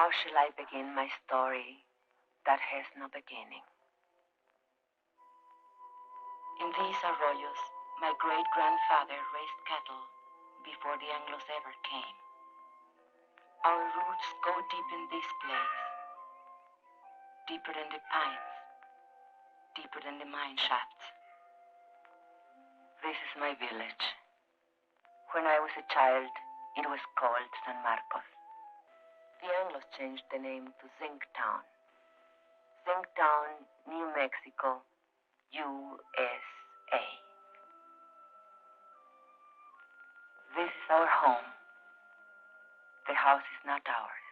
How shall I begin my story that has no beginning? In these arroyos, my great-grandfather raised cattle before the Anglos ever came. Our roots go deep in this place, deeper than the pines, deeper than the mine shafts. This is my village. When I was a child, it was called San Marcos. The Anglos changed the name to Zinktown. Zinktown, New Mexico, USA. This is our home. The house is not ours,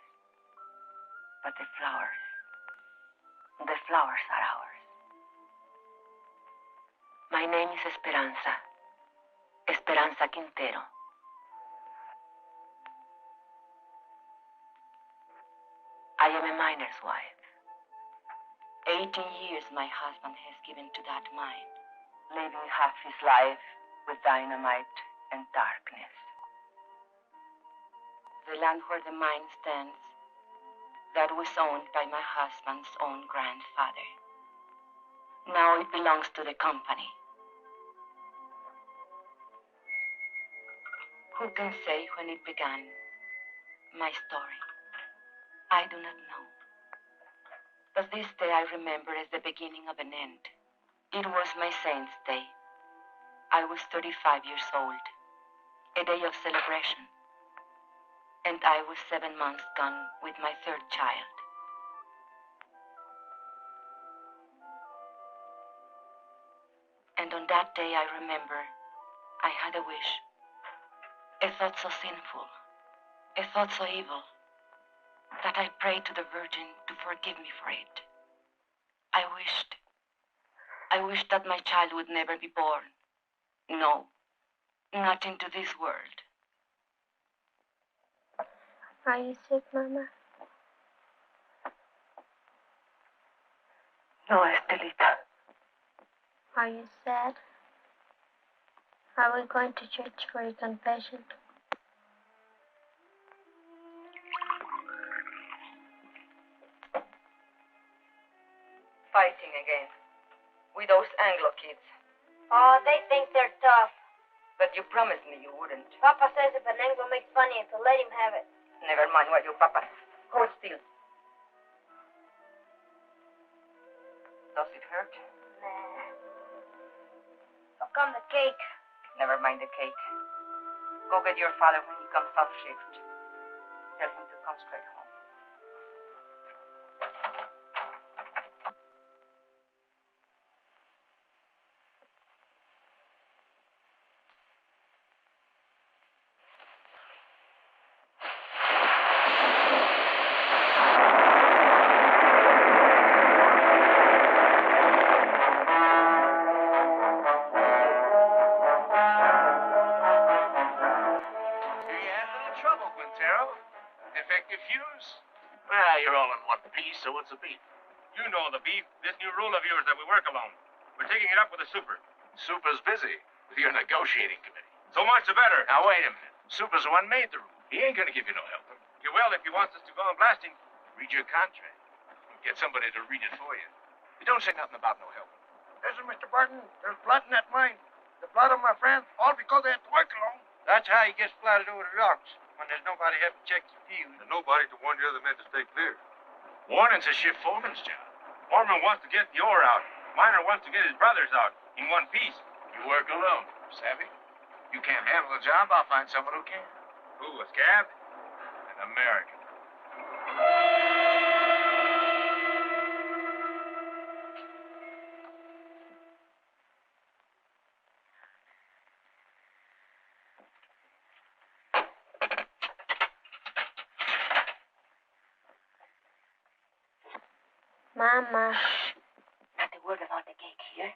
but the flowers. The flowers are ours. My name is Esperanza. Esperanza Quintero. I am a miner's wife. 18 years my husband has given to that mine, living half his life with dynamite and darkness. The land where the mine stands, that was owned by my husband's own grandfather. Now it belongs to the company. Who can say when it began, my story? I do not know. But this day I remember as the beginning of an end. It was my saint's day. I was 35 years old, a day of celebration. And I was 7 months gone with my third child. And on that day I remember I had a wish, a thought so sinful, a thought so evil, that I prayed to the Virgin to forgive me for it. I wished that my child would never be born. No, not into this world. Are you sick, Mama? No, Estelita. Are you sad? Are we going to church for your confession? Fighting again. With those Anglo kids. Oh, they think they're tough. But you promised me you wouldn't. Papa says if an Anglo makes fun of you, to let him have it. Never mind what your papa. Hold still. Does it hurt? Nah. How come the cake? Never mind the cake. Go get your father when he comes off shift. Tell him to come straight home. You're all in one piece, so what's the beef? You know the beef. This new rule of yours that we work alone. We're taking it up with the super. Super's busy with your negotiating committee. So much the better. Now, wait a minute. Super's the one made the rule. He ain't gonna give you no help. You will if he wants us to go on blasting. Read your contract. Get somebody to read it for you. You don't say nothing about no help. Listen, Mr. Barton, there's blood in that mine. The blood of my friends, all because they had to work alone. That's how he gets splattered over the rocks, when there's nobody to help check the fuse. And nobody to warn the other men to stay clear. Warning's a shift foreman's job. Foreman wants to get the ore out. Miner wants to get his brothers out in one piece. You work alone, savvy? You can't handle the job, I'll find someone who can. Who, a scab? An American. Mama. Not a word about the cake here.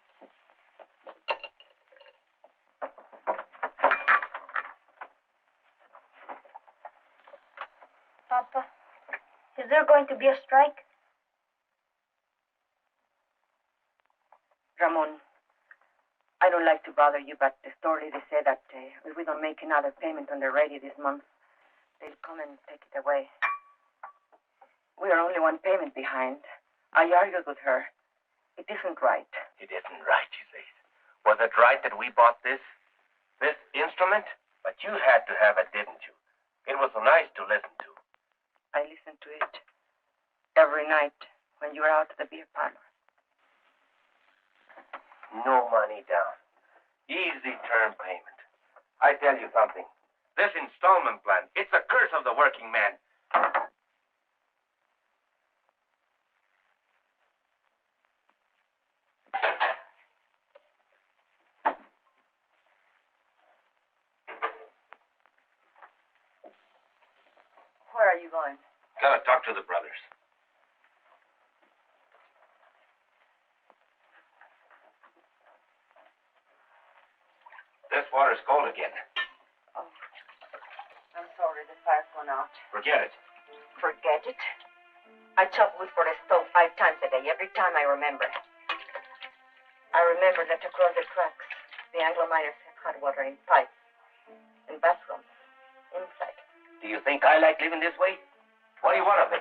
Papa, is there going to be a strike? Ramon, I don't like to bother you, but the store lady said that if we don't make another payment on the radio this month, they'll come and take it away. We are only one payment behind. I argued with her. It isn't right. It isn't right, she says. Was it right that we bought this instrument? But you had to have it, didn't you? It was so nice to listen to. I listened to it every night when you were out at the beer parlor. No money down. Easy term payment. I tell you something. This installment plan, it's a curse of the working man. Where are you going? Gotta talk to the brothers. This water's cold again. Oh, I'm sorry the fire's gone out. Forget it. Forget it? I chop wood for the stove 5 times a day, every time I remember. I remember that across the tracks, the Anglo miners have hot water in pipes, in bathrooms, inside. Do you think I like living this way? What do you want of me?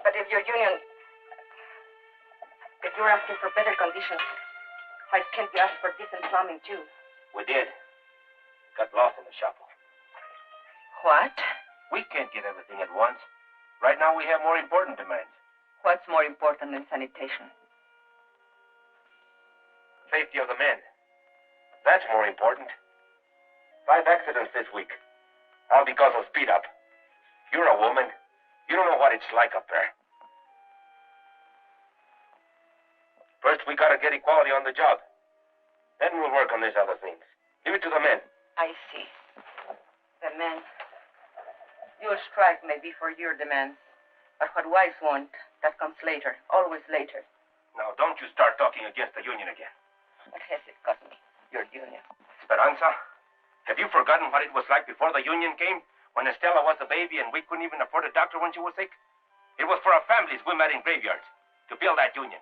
But if your union, if you're asking for better conditions, why can't you ask for decent plumbing too? We did. Got lost in the shuffle. What? We can't get everything at once. Right now we have more important demands. What's more important than sanitation? Safety of the men. That's more important. 5 accidents this week. All because of speed up. You're a woman. You don't know what it's like up there. First, we gotta get equality on the job. Then we'll work on these other things. Leave it to the men. I see. The men. Your strike may be for your demands, but what wives want, that comes later, always later. Now, don't you start talking against the union again. What has it cost me, your union? Esperanza, have you forgotten what it was like before the union came? When Estella was a baby and we couldn't even afford a doctor when she was sick? It was for our families we met in graveyards to build that union.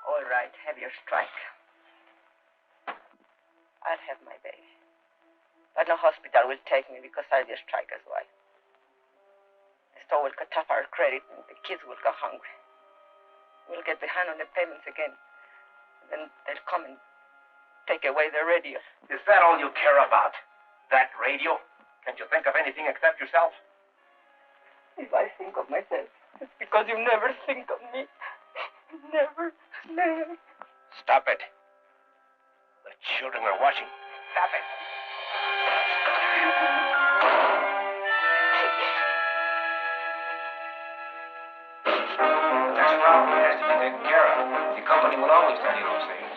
All right, have your strike. I'll have my baby. But no hospital will take me because I'll be a striker's wife. The store will cut off our credit and the kids will go hungry. We'll get behind on the payments again. Then they'll come and take away the radio. Is that all you care about? That radio? Can't you think of anything except yourself? If I think of myself, it's because you never think of me. Never, never. Stop it. The children are watching. Stop it. That's a problem that has to be taken care of. The company will always tell you those things.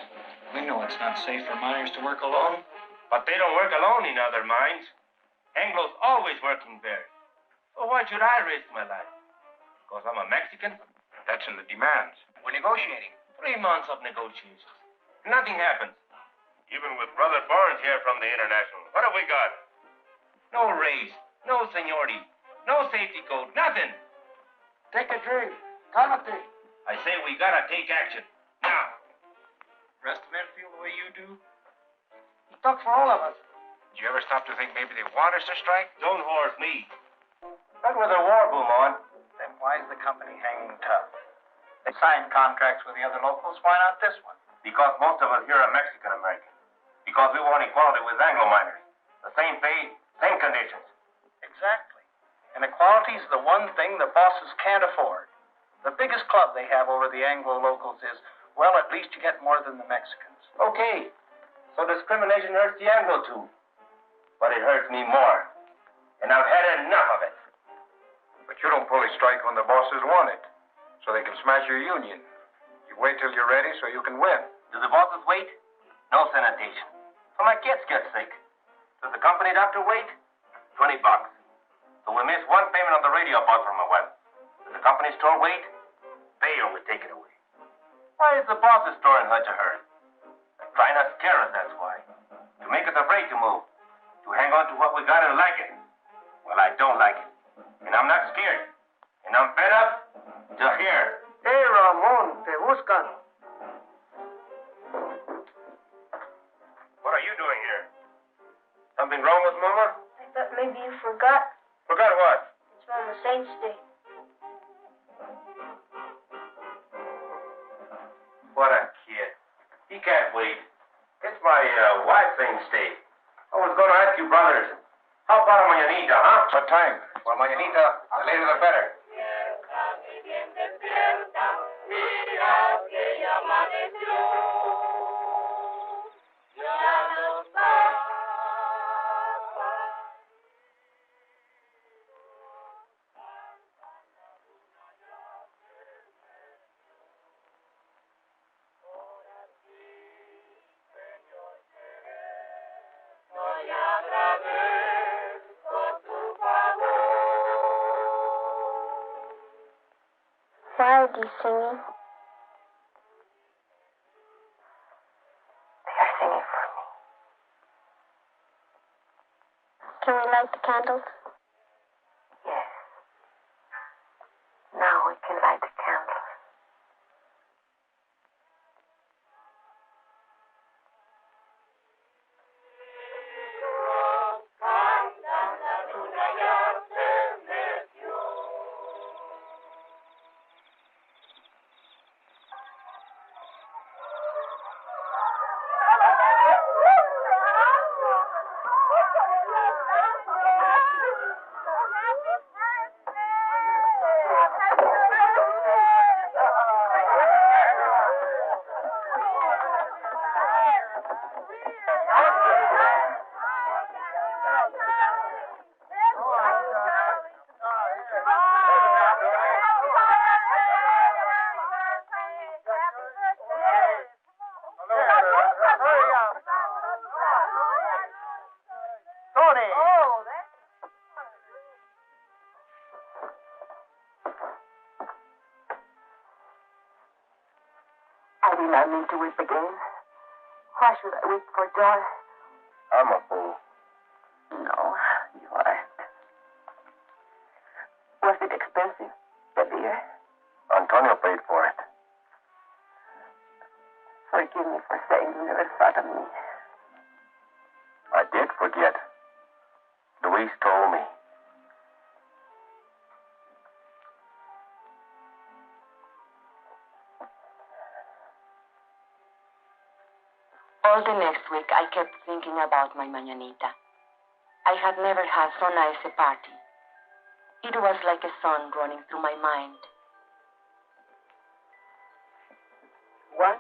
We know it's not safe for miners to work alone. But they don't work alone in other mines. Anglo's always working there. So why should I risk my life? Because I'm a Mexican? That's in the demands. We're negotiating. 3 months of negotiations. Nothing happens. Even with Brother Barnes here from the International, what have we got? No raise, no seniority, no safety code, nothing. Take a drink. Cálmate. I say we gotta take action. Now. Rest of men feel the way you do? He talks for all of us. Did you ever stop to think maybe they want us to strike? Don't horse me. Not with a war boom on. Then why is the company hanging tough? They signed contracts with the other locals. Why not this one? Because most of us here are Mexican-American. Because we want equality with Anglo miners. The same pay, same conditions. Exactly. And equality is the one thing the bosses can't afford. The biggest club they have over the Anglo locals is, well, at least you get more than the Mexicans. Okay. So discrimination hurts the Anglo too. But it hurts me more. And I've had enough of it. But you don't pull a strike when the bosses want it, so they can smash your union. You wait till you're ready so you can win. Do the bosses wait? No sanitation. So my kids get sick. Does the company doctor wait? $20. So we miss one payment on the radio bought from my wife. Does the company store wait? Pay or we take it away. Why is the boss's store in such a hurry? They're trying to scare us, that's why. To make us afraid to move. To hang on to what we got and like it. Well, I don't like it. And I'm not scared. And I'm fed up to here. Hey, Ramon, te buscan. What are you doing here? Something wrong with Mama? I thought maybe you forgot. Forgot what? It's Mama Saints Day. He can't wait. It's my wife's day. I was going to ask you, brothers, how about a mañanita, huh? What time? Well, mañanita, the later the better. Why are they singing? They are singing for me. Can we light the candles? Yes. Now we can light the candles. I did not mean to weep again. Why should I weep for joy? I'm a fool. No, you aren't. Was it expensive, the beer? Antonio paid for it. Forgive me for saying you never thought of me. I did forget. Luis told me. All the next week, I kept thinking about my mañanita. I had never had so nice a party. It was like a song running through my mind. 1,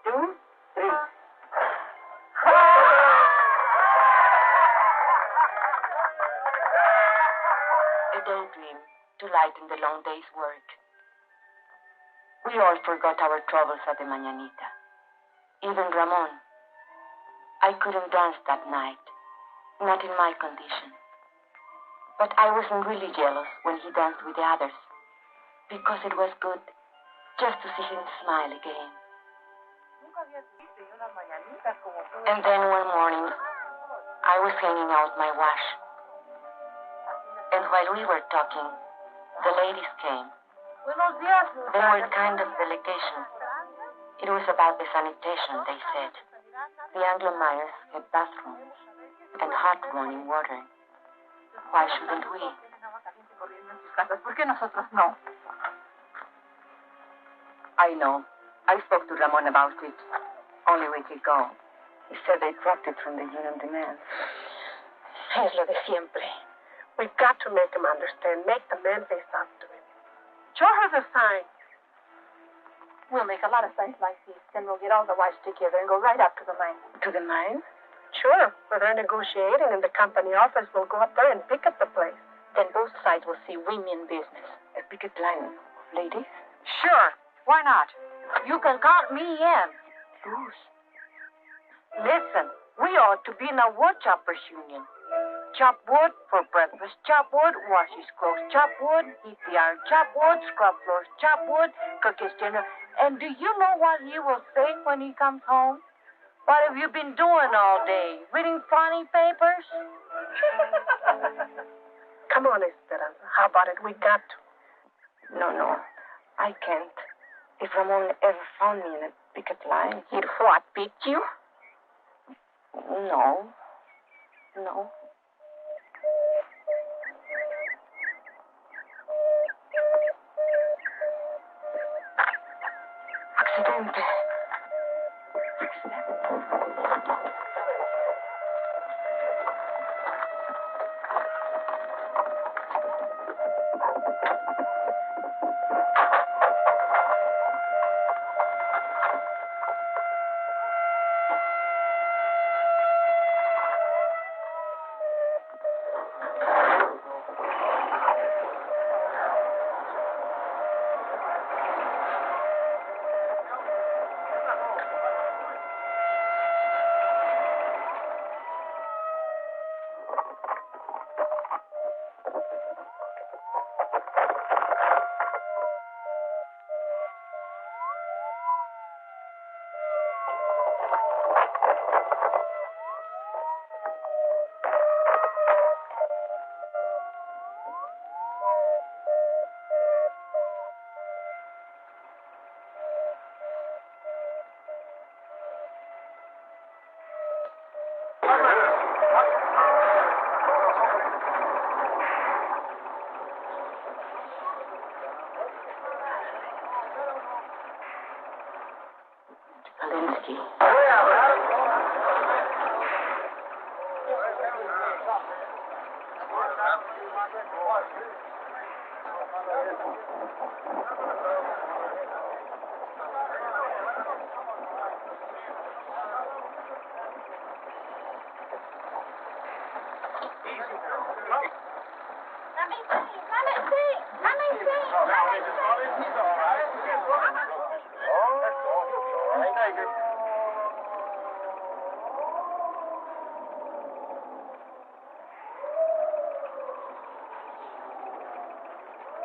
2, 3. A daydream to lighten the long day's work. We all forgot our troubles at the mañanita. Even Ramon. I couldn't dance that night, not in my condition. But I wasn't really jealous when he danced with the others, because it was good just to see him smile again. And then one morning, I was hanging out my wash. And while we were talking, the ladies came. They were kind of delegation. It was about the sanitation, they said. The Anglo miners had bathrooms and hot running water. Why shouldn't we? ¿Por qué nosotros no? I know. I spoke to Ramon about it only a week ago. He said they dropped it from the union demands. Es lo de siempre. We've got to make them understand. Make the men face up to it. Show her the sign. We'll make a lot of signs like these. Then we'll get all the wives together and go right up to the mine. To the mine? Sure. Where they're negotiating in the company office, we'll go up there and picket the place. Then both sides will see women business. A picket line of ladies? Sure. Why not? You can count me in. Luz. Listen, we ought to be in a wood choppers union. Chop wood for breakfast, chop wood, wash his clothes, chop wood, heat the iron, chop wood, scrub floors, chop wood, cook his dinner. And do you know what he will say when he comes home? What have you been doing all day? Reading funny papers? Come on, Esperanza. How about it? We got to. No. I can't. If Ramon ever found me in a picket line... He'd what, beat you? No. Accidente. fix them. Alinsky.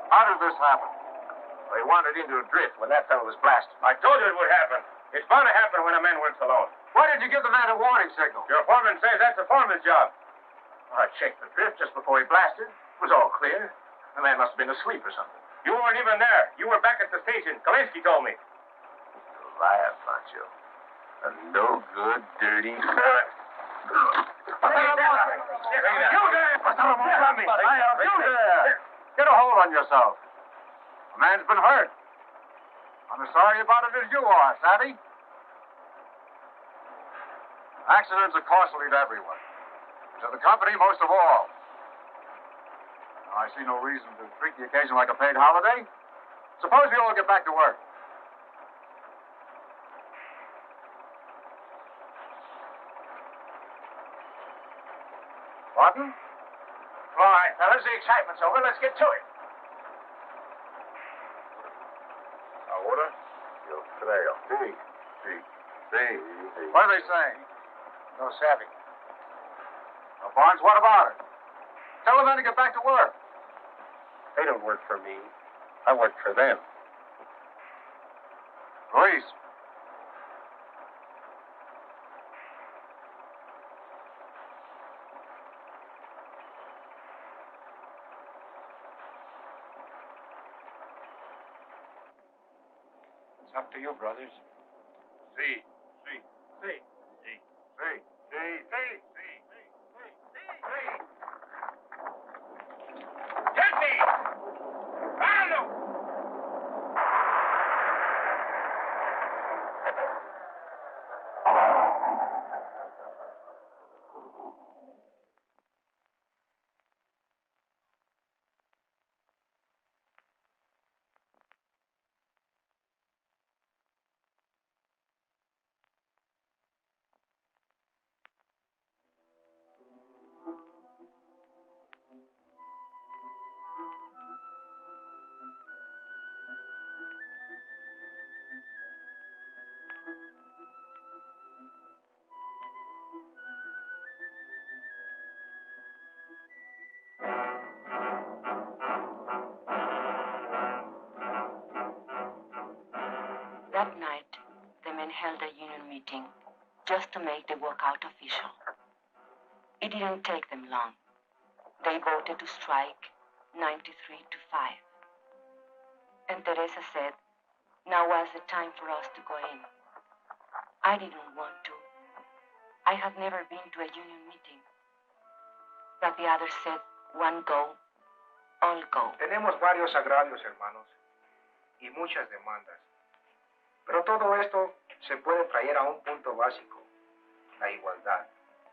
How did this happen? They wandered into a drift when that fellow was blasted. I told you it would happen. It's bound to happen when a man works alone. Why did you give the man a warning signal? Your foreman says that's the foreman's job. I checked the drift just before he blasted. It was all clear. The man must have been asleep or something. You weren't even there. You were back at the station. Kalinsky told me. Liar, Pancho. A no good, dirty. You there! Get a hold on yourself. A man's been hurt. I'm as sorry about it as you are, savvy? Accidents are costly to everyone. To the company, most of all. I see no reason to treat the occasion like a paid holiday. Suppose we all get back to work. Martin? All right, fellas, the excitement's over. Let's get to it. Ahora, yo creo. Sí. Sí. What are they saying? No savvy. Now, Barnes, what about it? Tell the men to get back to work. They don't work for me. I work for them. Luis. It's up to you, brothers. Sí. Get me! Páralo! That night, the men held a union meeting just to make the walkout official. It didn't take them long. They voted to strike 93 to 5. And Teresa said, now was the time for us to go in. I didn't want to. I had never been to a union meeting. But the others said, one go, all go. Tenemos varios agravios, hermanos, y muchas demandas. Pero todo esto se puede traer a un punto básico, la igualdad.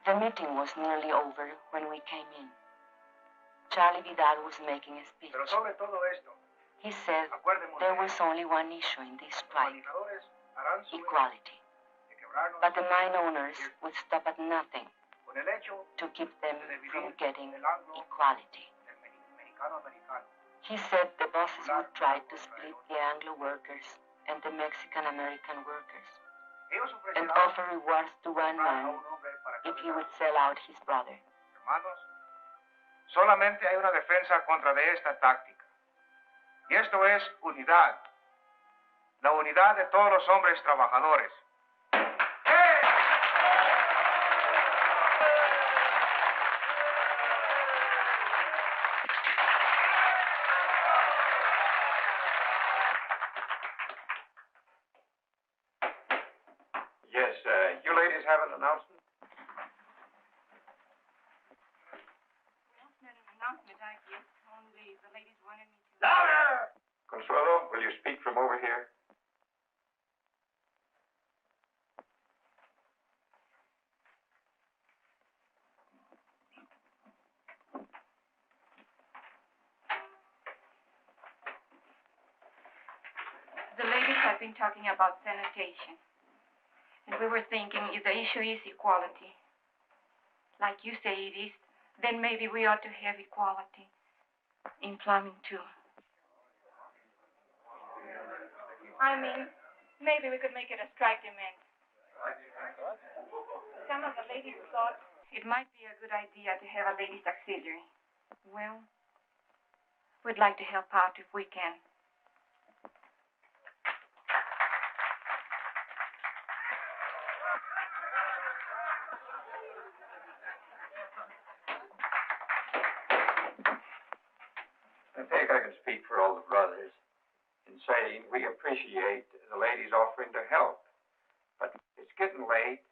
The meeting was nearly over when we came in. Charlie Vidal was making a speech. Pero sobre todo esto, He said there was only one issue in this strike, equality. But the mine owners would stop at nothing to keep them from getting equality. He said the bosses would try to split the Anglo workers and the Mexican-American workers and offer rewards to one man if he would sell out his brother. Hermanos, solamente hay una defensa contra de esta táctica. Y esto es unidad. La unidad de todos los hombres trabajadores. Yes, you ladies have an announcement? Well, it's not an announcement, I guess. Only the ladies wanted me to... Louder! Consuelo, will you speak from over here? The ladies have been talking about sanitation. And we were thinking if the issue is equality, like you say it is, then maybe we ought to have equality in plumbing too. I mean, maybe we could make it a strike demand. Some of the ladies thought it might be a good idea to have a ladies' auxiliary. Well, we'd like to help out if we can. I think I can speak for all the brothers in saying we appreciate the ladies offering to help. But it's getting late,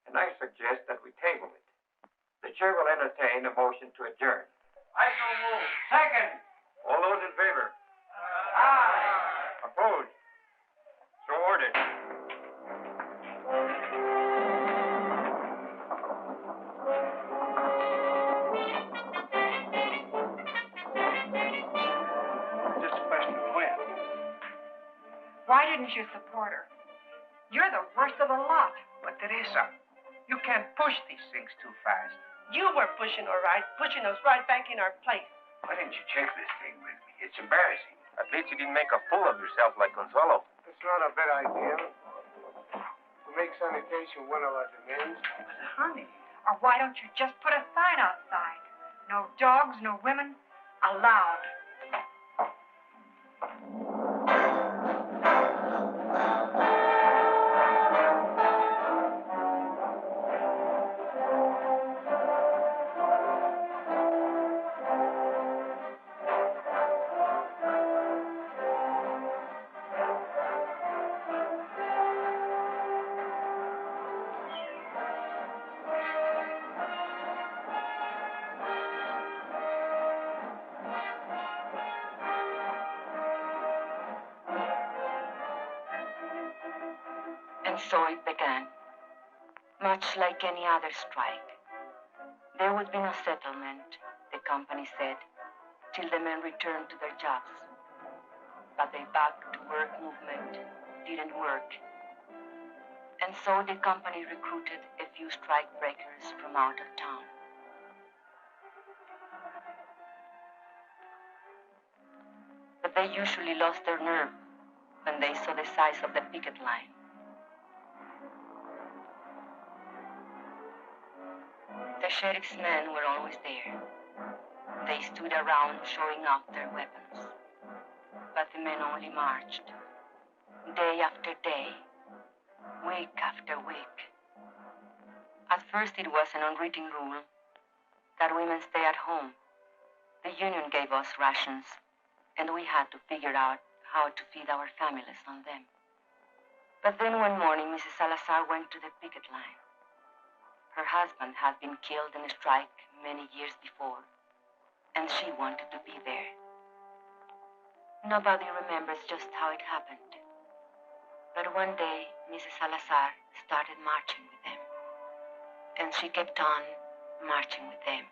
and I suggest that we table it. The chair will entertain a motion to adjourn. I so move. Second. All those in favor? Aye. Opposed? So ordered. Just a question of when. Why didn't you support her? You're the worst of the lot. But Teresa, you can't push these things too fast. You were pushing, all right, pushing us right back in our place. Why didn't you check this thing with me? It's embarrassing. At least you didn't make a fool of yourself like Consuelo. It's not a bad idea. We make sanitation one of our demands. Honey, or why don't you just put a sign outside? No dogs, no women, allowed. And so it began, much like any other strike. There would be no settlement, the company said, till the men returned to their jobs. But the back-to-work movement didn't work. And so the company recruited a few strike breakers from out of town. But they usually lost their nerve when they saw the size of the picket line. The sheriff's men were always there. They stood around showing off their weapons. But the men only marched, day after day, week after week. At first it was an unwritten rule that women stay at home. The union gave us rations, and we had to figure out how to feed our families on them. But then one morning, Mrs. Salazar went to the picket line. Her husband had been killed in a strike many years before, and she wanted to be there. Nobody remembers just how it happened. But one day, Mrs. Salazar started marching with them. And she kept on marching with them.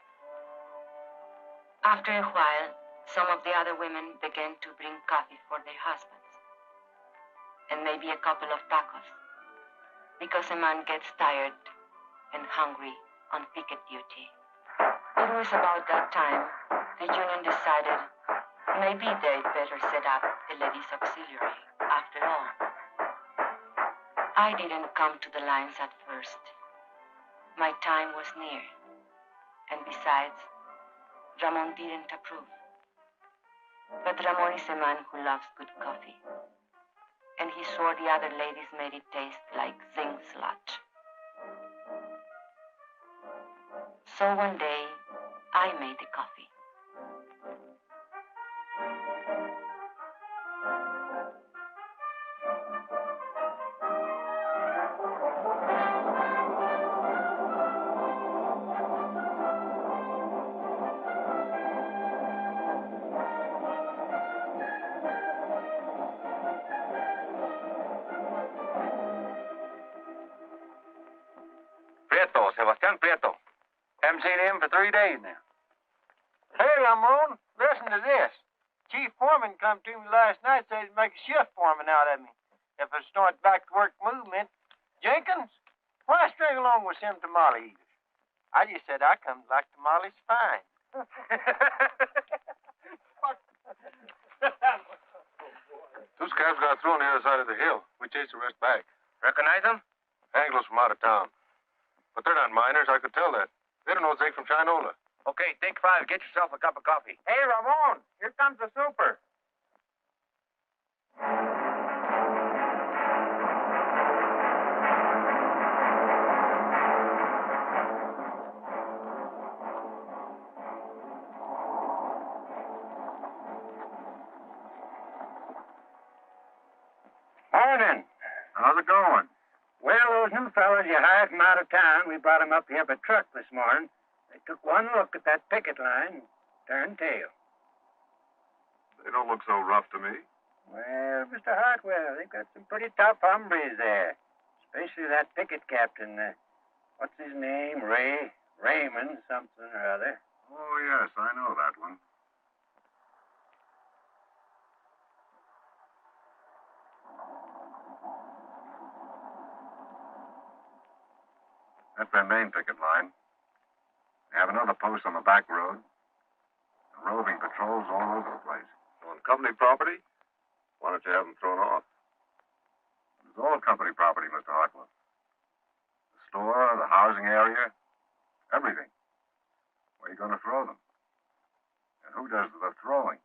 After a while, some of the other women began to bring coffee for their husbands. And maybe a couple of tacos. Because a man gets tired and hungry on picket duty. It was about that time the union decided maybe they'd better set up a ladies' auxiliary after all. I didn't come to the lines at first. My time was near. And besides, Ramon didn't approve. But Ramon is a man who loves good coffee. And he swore the other ladies made it taste like zinc sludge. So one day, I made the coffee. Sebastian Prieto. Haven't seen him for 3 days now. Hey, Ramon, listen to this. Chief Foreman come to me last night, said he'd make a shift foreman out of me if I start back to work movement. Jenkins, why string along with them tamale eaters? I just said I come like tamales fine. Two scabs got through on the other side of the hill. We chased the rest back. Recognize them? Anglos from out of town. But they're not miners, I could tell that. They don't know Zeke from Chinola. Okay, take 5. Get yourself a cup of coffee. Hey, Ramon, here comes the super. Morning. How's it going? Well, those new fellas you hired from out of town, we brought them up here by truck this morning. They took one look at that picket line and turned tail. They don't look so rough to me. Well, Mr. Hartwell, they've got some pretty tough hombres there. Especially that picket captain. What's his name? Raymond something or other. Oh, yes, I know that one. That's their main picket line. They have another post on the back road. Roving patrols all over the place. On company property? Why don't you have them thrown off? It's all company property, Mr. Hartwell. The store, the housing area, everything. Where are you going to throw them? And who does the throwing?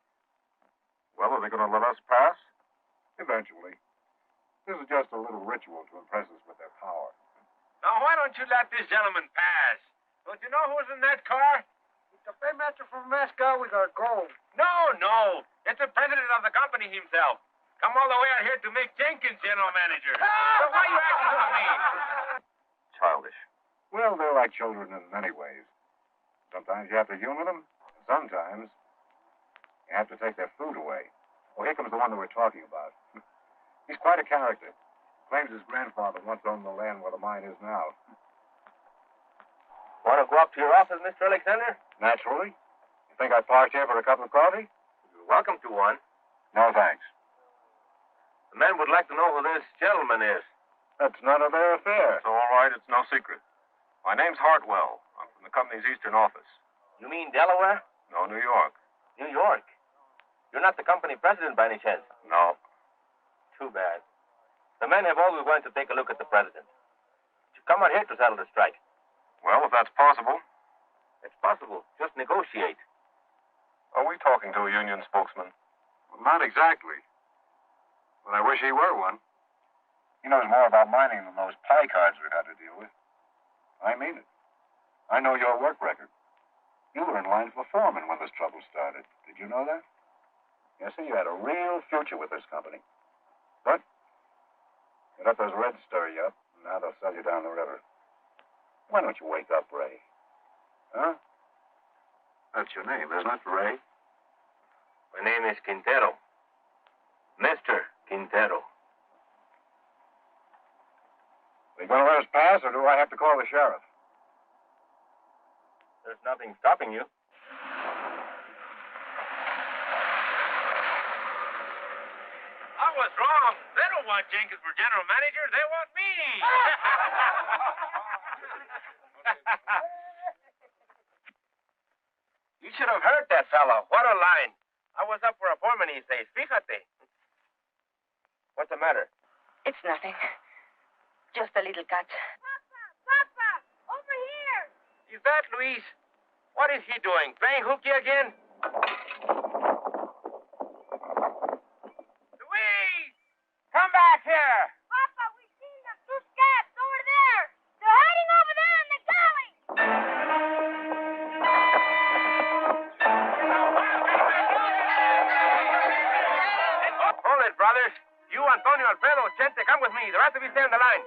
Well, are they going to let us pass? Eventually. This is just a little ritual to impress us with their power. Now, why don't you let this gentleman pass? Don't you know who's in that car? The paymaster from Moscow, we gotta go. No. It's the president of the company himself. Come all the way out here to make Jenkins general manager. So why are you acting so mean? Childish. Well, they're like children in many ways. Sometimes you have to humor them, and sometimes you have to take their food away. Oh, here comes the one that we're talking about. He's quite a character. Claims his grandfather once owned the land where the mine is now. Want to go up to your office, Mr. Alexander? Naturally. You think I parked here for a cup of coffee? You're welcome to one. No, thanks. The men would like to know who this gentleman is. That's none of their affair. It's all right. It's no secret. My name's Hartwell. I'm from the company's eastern office. You mean Delaware? No, New York. New York? You're not the company president by any chance? No. Too bad. The men have always wanted to take a look at the president. You come out here to settle the strike. Well, if that's possible. It's possible. Just negotiate. Are we talking to a union spokesman? Well, not exactly. But I wish he were one. He knows more about mining than those pie cards we've had to deal with. I mean it. I know your work record. You were in line for foreman when this trouble started. Did you know that? Yes, sir, you had a real future with this company. But you let those Reds stir you up, and now they'll sell you down the river. Why don't you wake up, Ray? Huh? That's your name, isn't it, Ray? My name is Quintero. Mr. Quintero. Are you going to let us pass, or do I have to call the sheriff? There's nothing stopping you. I was wrong. They don't want Jenkins for general manager. They want me. You should have heard that fellow. What a line. I was up for appointment, he says. Fíjate. What's the matter? It's nothing. Just a little cut. Papa, over here. Is that Luis? What is he doing? Playing hooky again? Luis! Come back here! Papa, we've seen the two scabs over there. They're hiding over there in the galley. Hold it, brothers. You, Antonio, Alfredo, Chente, come with me. The rest of you stay on the line.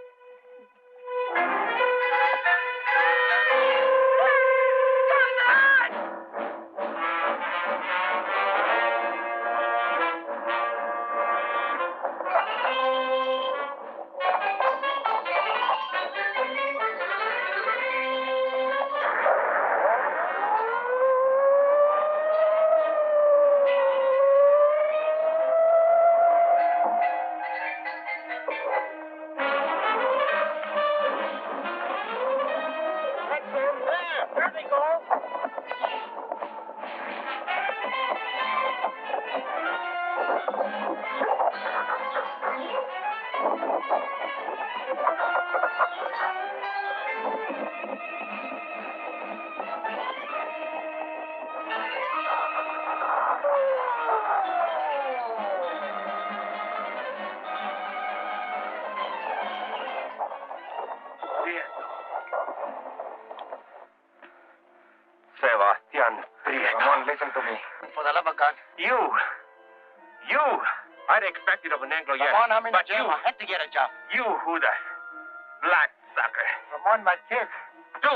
Sebastian Prieto. Ramon, listen to me. For the love of God. You. I'd expect it of an Anglo, yes. Ramon, I'm in but the jail. you, I had to get a job. you, Judas. Black sucker. Ramon, my kids. Tú,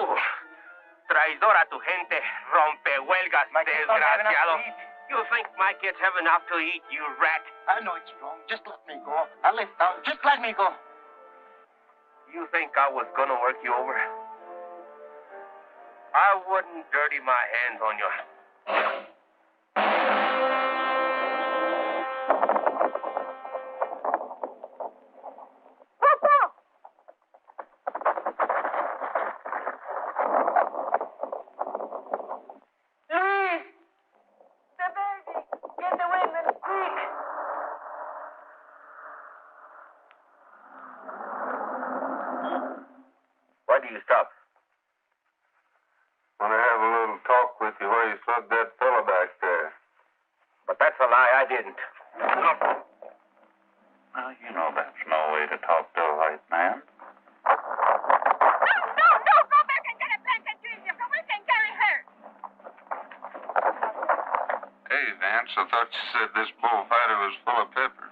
traidor a tu gente, rompehuelgas, My kids don't have enough desgraciado. to eat. You think my kids have enough to eat, you rat? I know it's wrong. Just let me go. I live down. Just let me go. You think I was gonna work you over? I wouldn't dirty my hands on you. Luis! The baby! Get the women, quick! Why do you stop? Want to have a little talk with you while you slug that fella back there. But that's a lie. I didn't. Well, you know that's no way to talk to a white man. No, go back and get a blanket, Junior, so we can carry her. Hey, Vance, I thought you said this bullfighter was full of pepper.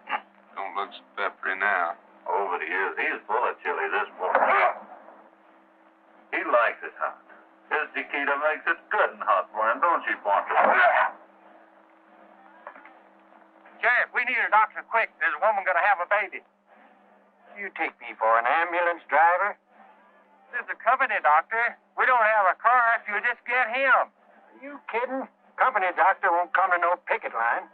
Don't look so peppery now. Oh, but he is. He's full of chili, this boy. He likes it hot. His Chiquita makes it good and hot for him, don't she, Poncho? Sheriff, we need a doctor quick. There's a woman going to have a baby. You take me for an ambulance driver? This is a company doctor. We don't have a car if you just get him. Are you kidding? Company doctor won't come to no picket line.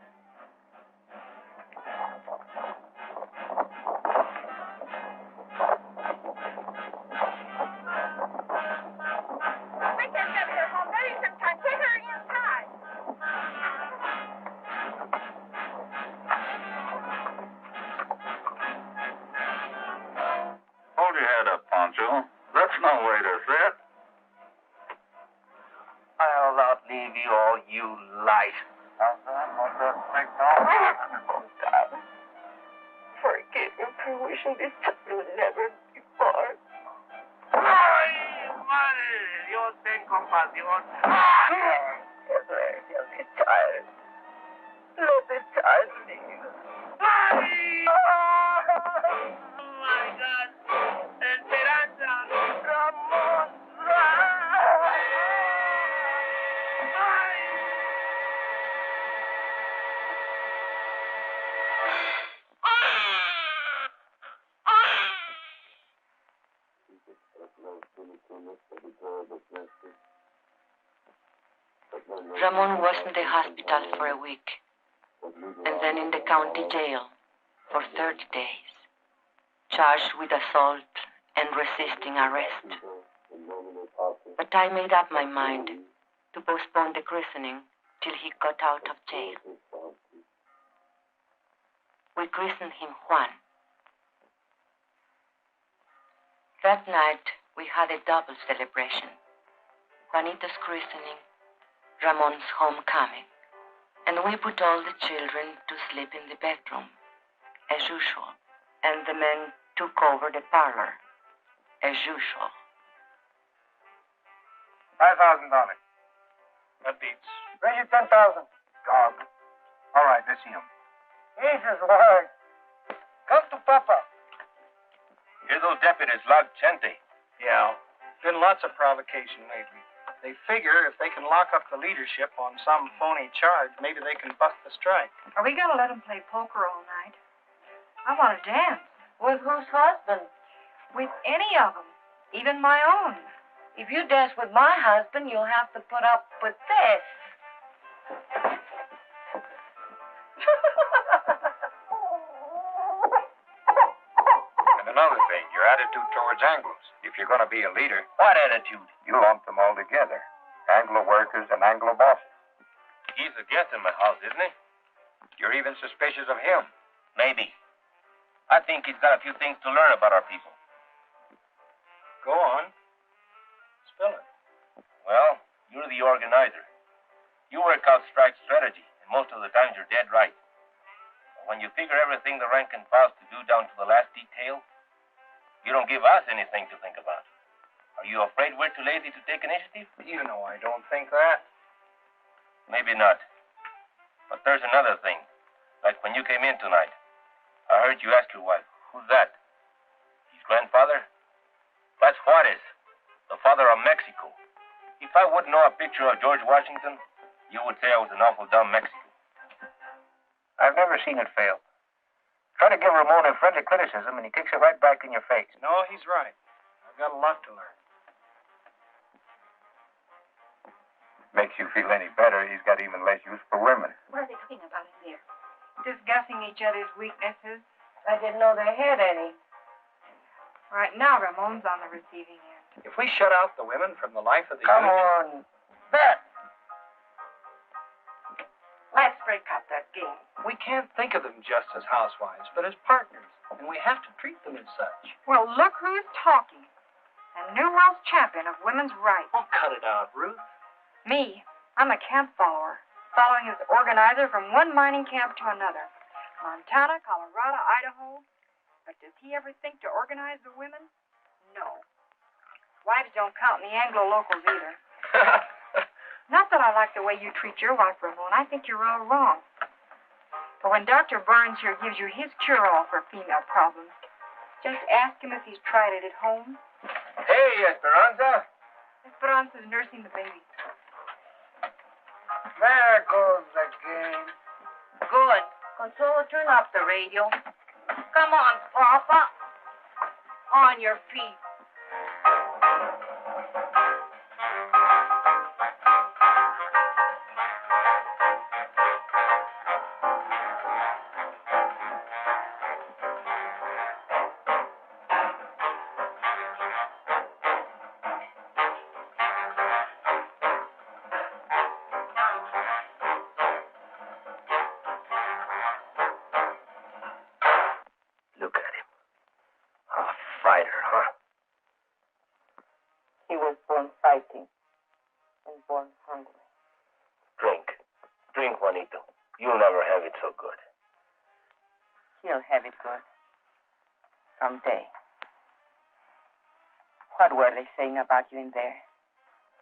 We can get her home. There is some time. Take her inside. Hold your head up, Poncho. That's no way to sit. I'll not leave you all, you light. Forgive me for wishing this time would never be born. ¡Ay, madre! Dios ten compasión. You'll be tired. You'll be tired, please. ¡Ay! Oh, my God. Esperanza. Ramon. Ramon was in the hospital for a week, and then in the county jail for 30 days, charged with assault and resisting arrest. But I made up my mind to postpone the christening till he got out of jail. We christened him Juan. That night, we had a double celebration. Juanito's christening, Ramon's homecoming, and we put all the children to sleep in the bedroom, as usual, and the men took over the parlor, as usual. $5,000. That beats. Raise it 10,000. Dog. All right, let's see him. Jesus, Lord. Come to Papa. Here's those deputies logged Chente. Yeah. Been lots of provocation lately. They figure if they can lock up the leadership on some phony charge, maybe they can bust the strike. Are we going to let them play poker all night? I want to dance. With whose husband? With any of them, even my own. If you dance with my husband, you'll have to put up with this. And another thing, your attitude towards Anglos. If you're going to be a leader, What attitude? you lump them all together. Anglo workers and Anglo bosses. He's a guest in my house, isn't he? You're even suspicious of him. Maybe. I think he's got a few things to learn about our people. Go on. Spill it. Well, you're the organizer. You work out strike strategy, and most of the times you're dead right. When you figure everything the rank and file's to do down to the last detail, you don't give us anything to think about. Are you afraid we're too lazy to take initiative? You know I don't think that. Maybe not. But there's another thing. Like when you came in tonight, I heard you ask your wife, who's that? His grandfather? That's Juarez, the father of Mexico. If I wouldn't know a picture of George Washington, you would say I was an awful dumb Mexican. I've never seen it fail. Try to give Ramon a friendly criticism, and he kicks it right back in your face. No, he's right. I've got a lot to learn. Makes you feel any better, he's got even less use for women. What are they talking about in there? Discussing each other's weaknesses. I didn't know they had any. Right now, Ramon's on the receiving end. If we shut out the women from the life of the Come union... on. Bet. Let's break up that game. We can't think of them just as housewives, but as partners. And we have to treat them as such. Well, look who's talking. A new world champion of women's rights. Oh, cut it out, Ruth. Me, I'm a camp follower, following as organizer from one mining camp to another. Montana, Colorado, Idaho. But does he ever think to organize the women? No. Wives don't count in the Anglo-locals either. Not that I like the way you treat your wife, Ramon. I think you're all wrong. But when Dr. Barnes here gives you his cure-all for female problems, just ask him if he's tried it at home. Hey, Esperanza. Esperanza's nursing the baby. There goes the game. Good. Consuelo, turn up the radio. Come on, Papa. On your feet. Look at him. A fighter, huh? He was born fighting and born hungry. Drink. Drink, Juanito. You'll never have it so good. He'll have it good. Someday. What were they saying about you in there?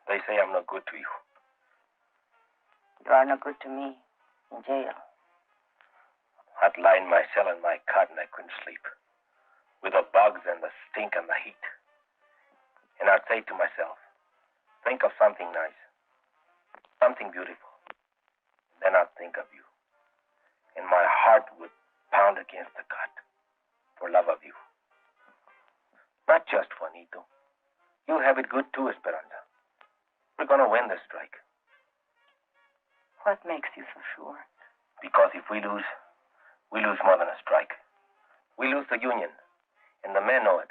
They say I'm not good to you. You are no good to me in jail. I'd lie in my cell in my cot and I couldn't sleep. With the bugs and the stink and the heat. And I'd say to myself, think of something nice. Something beautiful. Then I'd think of you. And my heart would pound against the cot for love of you. Not just Juanito, You have it good too, Esperanza. We're gonna win this strike. What makes you so sure? Because if we lose more than a strike. We lose the union, and the men know it.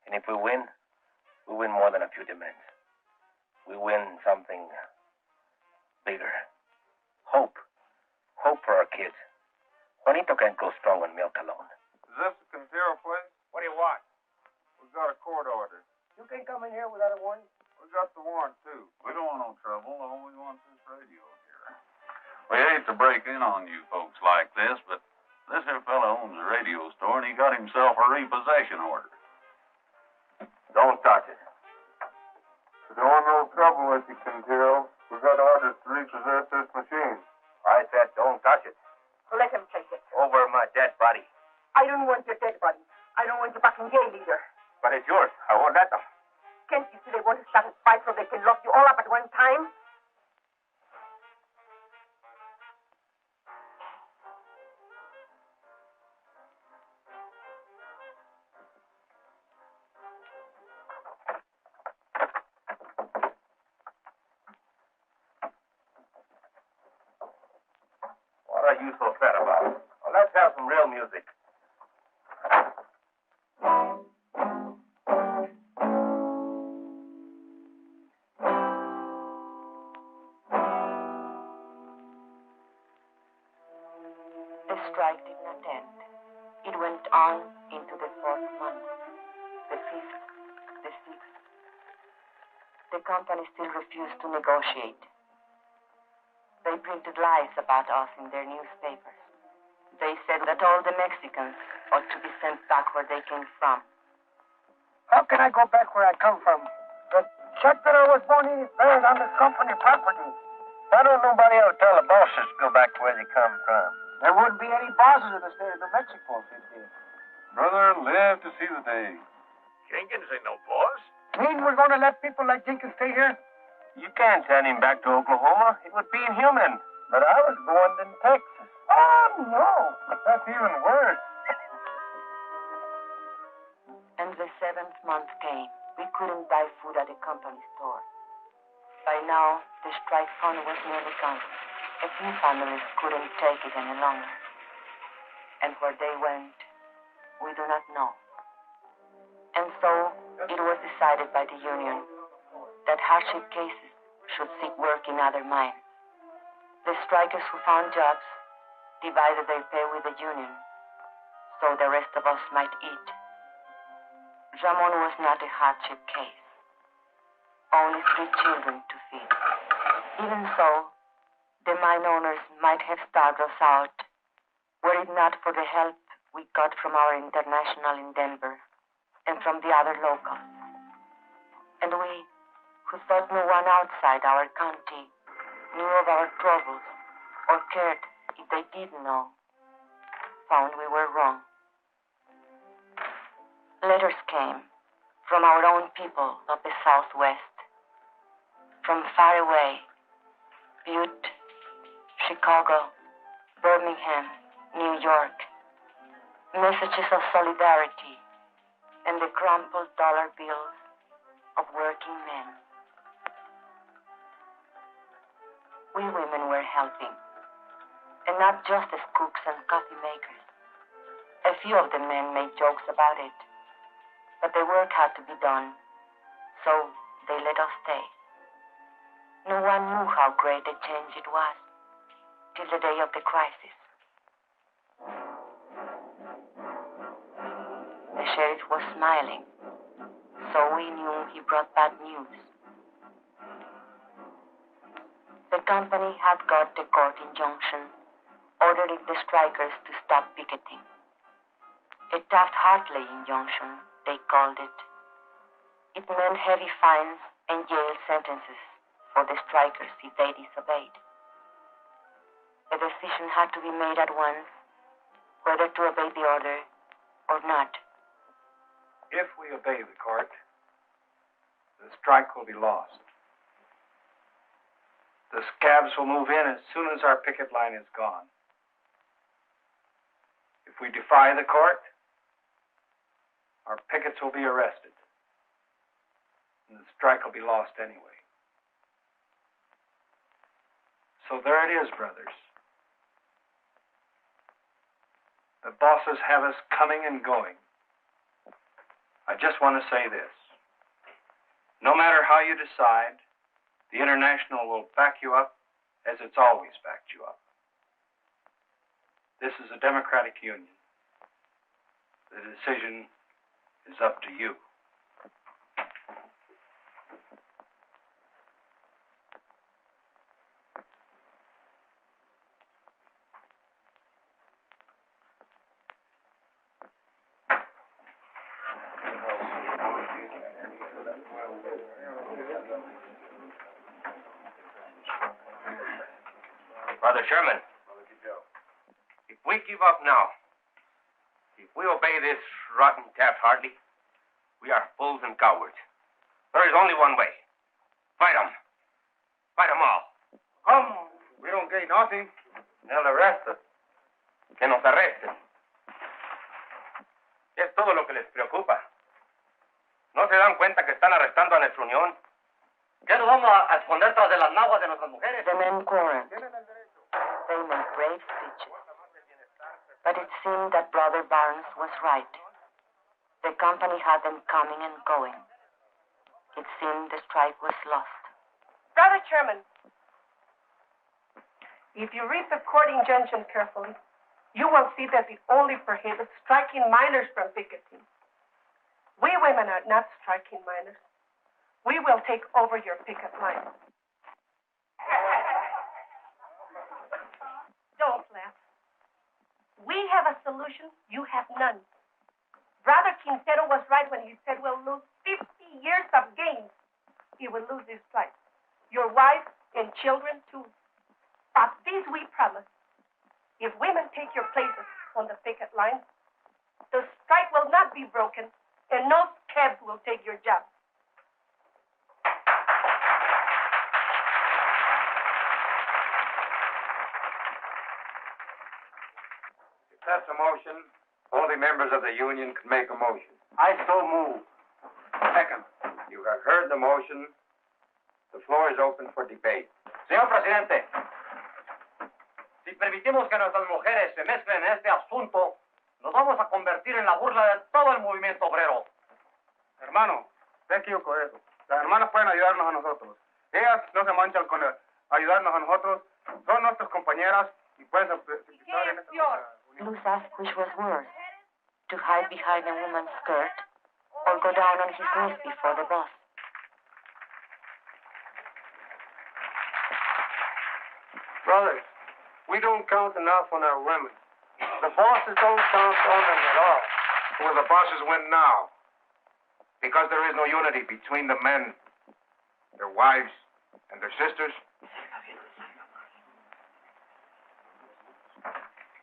And if we win more than a few demands. We win something bigger. Hope. Hope for our kids. Juanito can't go strong on milk alone. Is this the Quintero place? What do you want? We've got a court order. You can't come in here without a warrant. We got the warrant, too. We don't want no trouble. All we want is this radio here. We hate to break in on you folks like this, but this here fella owns a radio store, and he got himself a repossession order. Don't touch it. We don't want no trouble with you, Quintero. We got orders to repossess this machine. I said don't touch it. Let him take it. Over my dead body. I don't want your dead body. I don't want you back in jail either. But it's yours. I won't let them. Can't you see they want to start a fight so they can lock you all up at one time? What are you so sad about? Well, let's have some real music. The strike did not end. It went on into the 4th month, the 5th, the 6th. The company still refused to negotiate. They printed lies about us in their newspapers. They said that all the Mexicans ought to be sent back where they came from. How can I go back where I come from? The check that I was born in is buried on this company property. Why don't nobody ever tell the bosses to go back to where they come from? There wouldn't be any bosses in the state of New Mexico if they did. Brother, live to see the day. Jenkins ain't no boss. Mean we're going to let people like Jenkins stay here? You can't send him back to Oklahoma. It would be inhuman. But I was born in Texas. Oh, no. That's even worse. And the 7th month came. We couldn't buy food at the company store. By now, the strike fund was nearly gone. A few families couldn't take it any longer. And where they went, we do not know. And so, it was decided by the union that hardship cases should seek work in other mines. The strikers who found jobs divided their pay with the union, so the rest of us might eat. Ramon was not a hardship case. Only 3 children to feed. Even so, the mine owners might have starved us out, were it not for the help we got from our international in Denver and from the other locals. And we, who thought no one outside our county knew of our troubles or cared if they did know, found we were wrong. Letters came from our own people of the Southwest, from far away, Butte, Chicago, Birmingham, New York, messages of solidarity and the crumpled dollar bills of working men. We women were helping, and not just as cooks and coffee makers. A few of the men made jokes about it, but the work had to be done, so they let us stay. No one knew how great a change it was till the day of the crisis. The sheriff was smiling, so we knew he brought bad news. The company had got a court injunction ordering the strikers to stop picketing. A Taft-Hartley injunction, they called it. It meant heavy fines and jail sentences for the strikers if they disobeyed. A decision had to be made at once whether to obey the order or not. If we obey the court, the strike will be lost. The scabs will move in as soon as our picket line is gone. If we defy the court, our pickets will be arrested. and the strike will be lost anyway. So there it is, brothers. The bosses have us coming and going. I just want to say this. No matter how you decide, the International will back you up as it's always backed you up. This is a democratic union. The decision is up to you. Brother Sherman, if we give up now, if we obey this rotten Taft-Hartley, we are fools and cowards. There is only one way. Fight them. Fight them all. Come, we don't gain nothing. They'll arrest us. Que nos arresten. Es todo lo que les preocupa. ¿No se dan cuenta que están arrestando a nuestra unión? ¿Qué nos vamos a esconder tras de las naguas de nuestras mujeres? The men quarreled. They made brave speeches. But it seemed that Brother Barnes was right. The company had them coming and going. It seemed the strike was lost. Brother Chairman, if you read the court injunction carefully, you will see that it only prohibits striking minors from picketing. We women are not striking minors. We will take over your picket line. Don't laugh. We have a solution. You have none. Brother Quintero was right when he said we'll lose 50 years of gains. He will lose his strike. Your wife and children, too. But this we promise. If women take your places on the picket line, the strike will not be broken, and no scabs will take your job. If that's a motion, only members of the union can make a motion. I so move. Second. You have heard the motion. The floor is open for debate. Señor Presidente, si permitimos que nuestras mujeres se mezclen en este asunto, nos vamos a convertir en la burla de todo el movimiento obrero. Hermano, te equivoco eso. Las hermanas pueden ayudarnos a nosotros. Ellas no se manchan con ayudarnos a nosotros. Son nuestras compañeras y pueden participar en esta Luz asked which was worse, to hide behind a woman's skirt or go down on his knees before the boss. Brothers, we don't count enough on our women. The bosses don't count on them at all. Will the bosses win now? Because there is no unity between the men, their wives, and their sisters.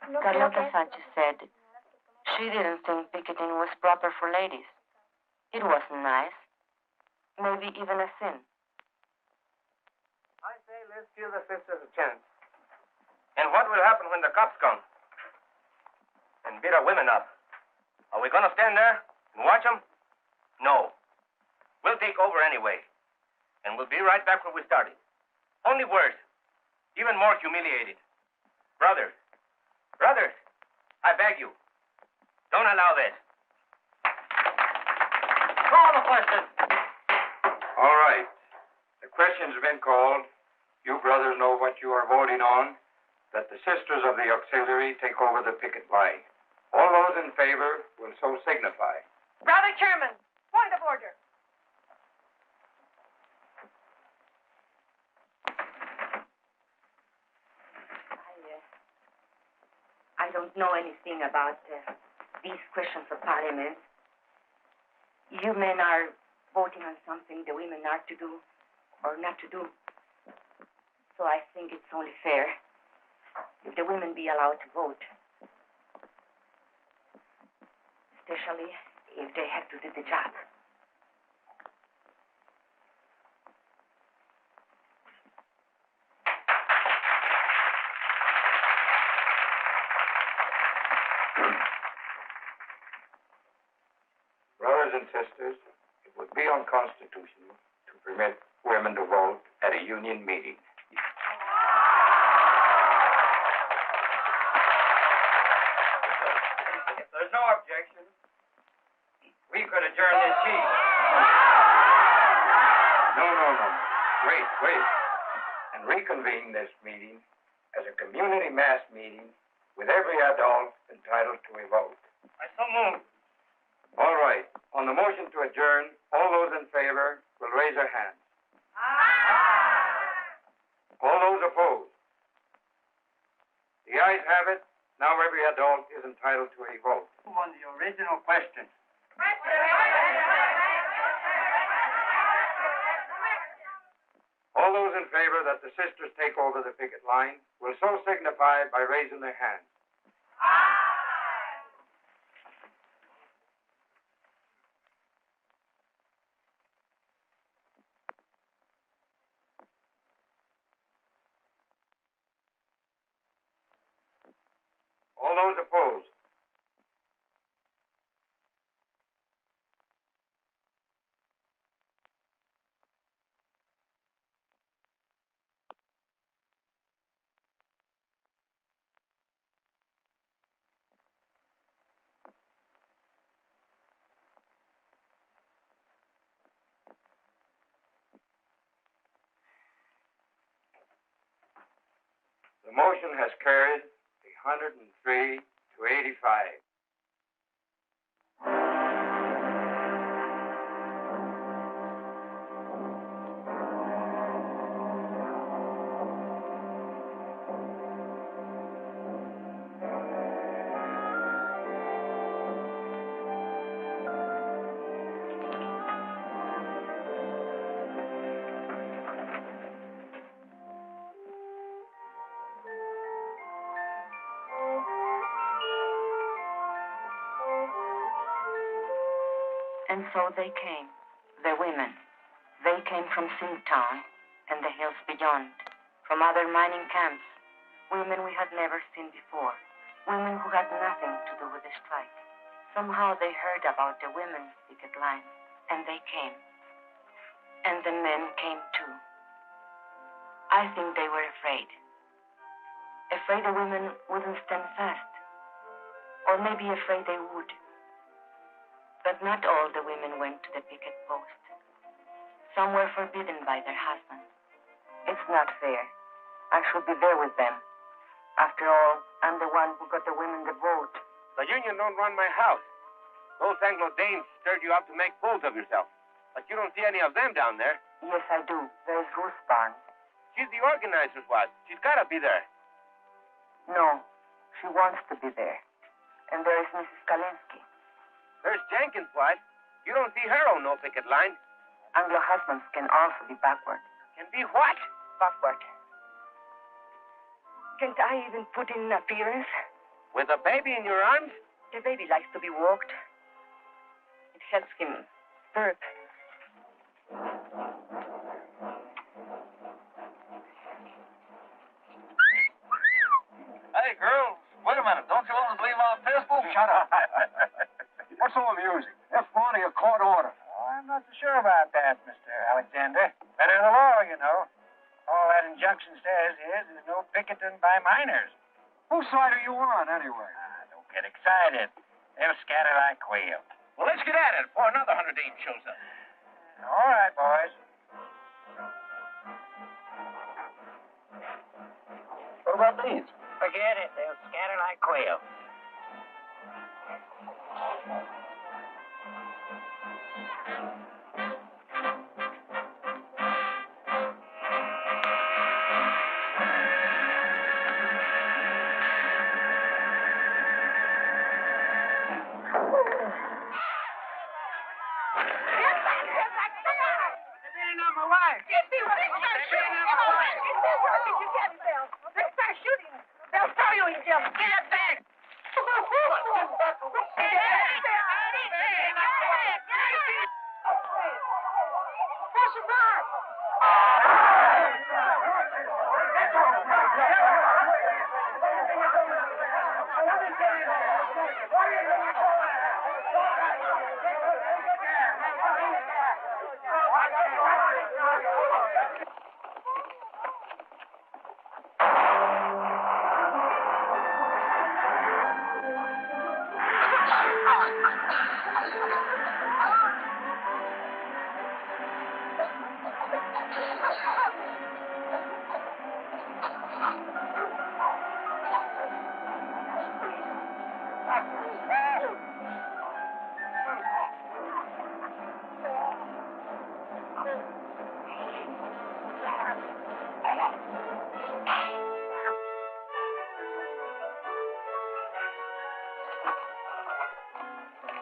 Carlota Sanchez said she didn't think picketing was proper for ladies. It wasn't nice, maybe even a sin. I say let's give the sisters a chance. And what will happen when the cops come and beat our women up? Are we going to stand there and watch them? No. We'll take over anyway. And we'll be right back where we started. Only worse. Even more humiliated. Brothers, I beg you, don't allow this. Call the question. All right. The question's been called. You brothers know what you are voting on. That the sisters of the auxiliary take over the picket line. All those in favor will so signify. Brother Chairman, point of order. I don't know anything about these questions of parliament. You men are voting on something the women are to do or not to do. So I think it's only fair if the women be allowed to vote. Especially if they have to do the job. Brothers and sisters, it would be unconstitutional permit women to vote at a union meeting. If there's no objection, we could adjourn this meeting. No. Wait. And reconvene this meeting as a community mass meeting with every adult entitled to a vote. I so move. All right. On the motion to adjourn, all those in favor will raise their hands. All those opposed? The ayes have it. Now every adult is entitled to a vote. On the original question. All those in favor that the sisters take over the picket line will so signify by raising their hands. All those opposed? The motion has carried 103 to 85. And so they came, the women. They came from Town and the hills beyond, from other mining camps, women we had never seen before, women who had nothing to do with the strike. Somehow they heard about the women's picket line, and they came. And the men came too. I think they were afraid. Afraid the women wouldn't stand fast. Or maybe afraid they would. But not all the women went to the picket post. Some were forbidden by their husbands. It's not fair. I should be there with them. After all, I'm the one who got the women the vote. The union don't run my house. Those Anglo-Danes stirred you up to make fools of yourself. But you don't see any of them down there. Yes, I do. There's Ruth Barnes. She's the organizer's wife. She's got to be there. No, she wants to be there. And there is Mrs. Kalinsky. There's Jenkins' wife. You don't see her on no picket line. Anglo husbands can also be backward. Can be what? Backward. Can't I even put in an appearance? With a baby in your arms? The baby likes to be walked. It helps him burp. Hey, girls, wait a minute. Don't you always leave out pistols? Shut up. What's so amusing? That's part of your court order. Oh, I'm not so sure about that, Mr. Alexander. Better the law, you know. All that injunction says is there's no picketing by miners. Whose side are you on, anyway? Don't get excited. They'll scatter like quail. Well, let's get at it before another 100 Danes shows up. All right, boys. What about these? Forget it. They'll scatter like quail.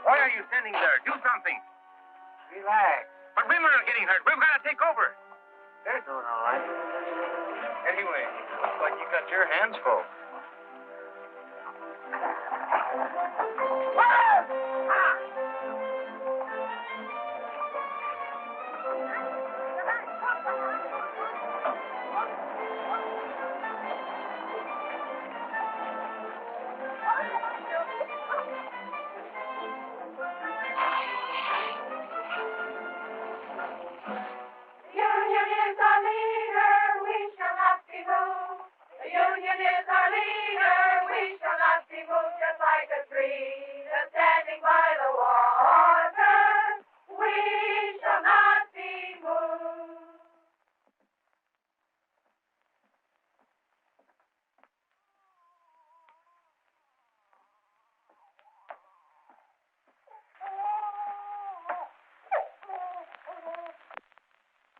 Why are you standing there? Do something. Relax. But women are getting hurt. We've got to take over. They're doing all right. Anyway, looks like you got your hands full. Union is our leader, we shall not be moved. The union is our leader, we shall not be moved. Just like a tree that's standing by the water, we shall not be moved.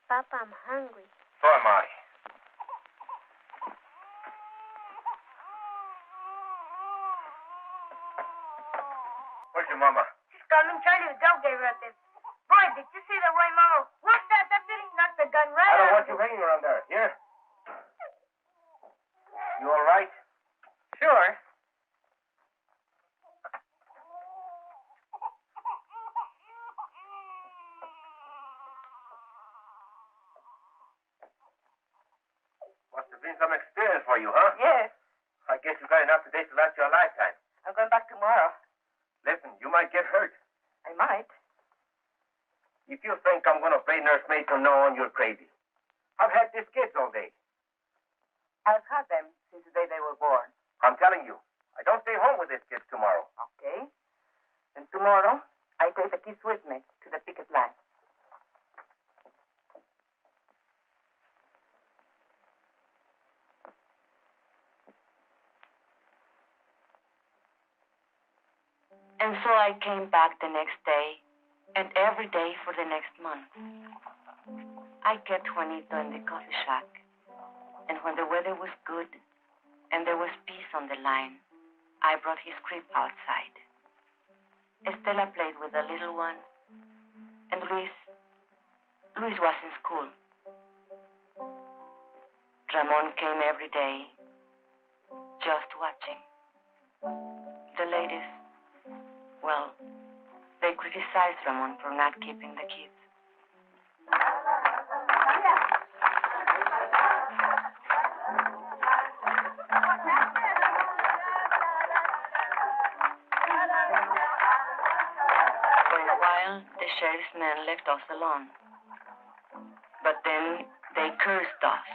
Papa, I'm hungry. So am I. Where's your mama? She's coming. Charlie the dog gave her at this. Boy, did you see the way Mama whooped that? That didn't knock the gun right I don't out want of you hanging around there. Here. You all right? Sure. Must have been some experience for you, huh? Yes. I guess you got enough today to last you a lifetime. I'm going back tomorrow. Listen, you might get hurt. I might. If you think I'm going to play nursemaid from now on, you're crazy. I've had these kids all day. I've had them since the day they were born. I'm telling you, I don't stay home with these kids tomorrow. Okay. And tomorrow, I take the kids with me to the picket line. And so I came back the next day, and every day for the next month. I kept Juanito in the coffee shack, and when the weather was good and there was peace on the line, I brought his crib outside. Estela played with the little one, and Luis was in school. Ramon came every day, just watching. The ladies, well, they criticized Ramon for not keeping the kids. For a while, the sheriff's men left us alone. But then they cursed us,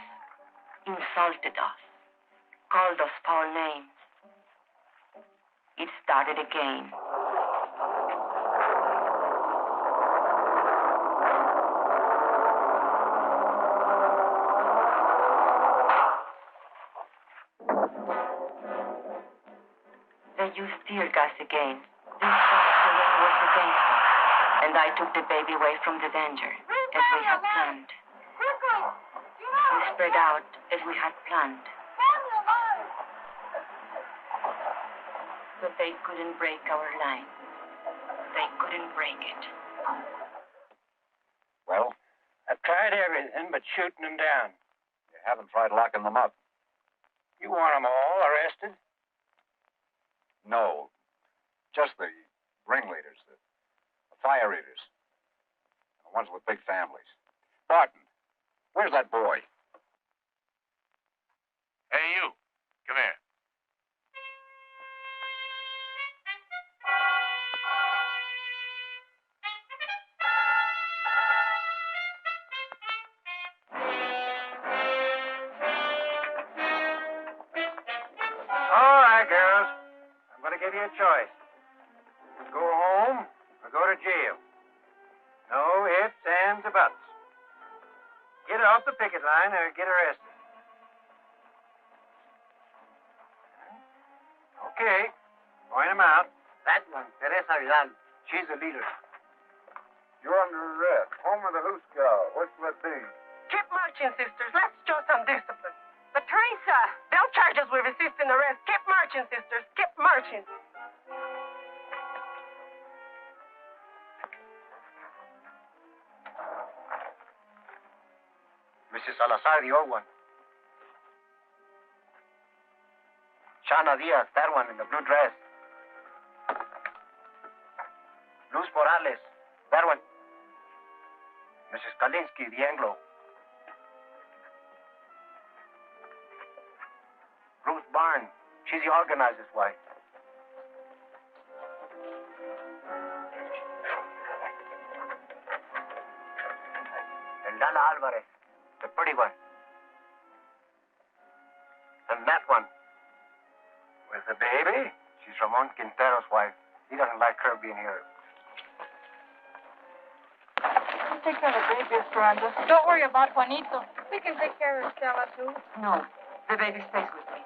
insulted us, called us foul names. It started again. They used tear gas again. This time the was against us, and I took the baby away from the danger, as we had planned. We spread out as we had planned. But they couldn't break our line. They couldn't break it. Well, I've tried everything but shooting them down. you haven't tried locking them up. You want them all arrested? No, just the ringleaders, the fire eaters, the ones with big families. Barton, where's that boy? Hey, you. Come here. All right, girls. I'm going to give you a choice. Go home or go to jail. No ifs, ands, or buts. Get off the picket line or get arrested. Okay. Point them out. That one, Teresa Vidal. She's the leader. You're under arrest. Home of the Hooskow. What will it be? Keep marching, sisters. Let's show some discipline. But Teresa, they'll charge us with resisting arrest. Keep marching, sisters. Keep marching. Mrs. Salazar, the old one. Shana Diaz, that one in the blue dress. Luz Morales, that one. Mrs. Kalinsky, the Anglo. Ruth Barn, she's the organizer's wife. And Lala Alvarez, the pretty one. And that one, with the baby, she's Ramon Quintero's wife. He doesn't like her being here. Take care of the baby, Esperanza. Don't worry about Juanito. We can take care of Stella, too. No, the baby stays with me.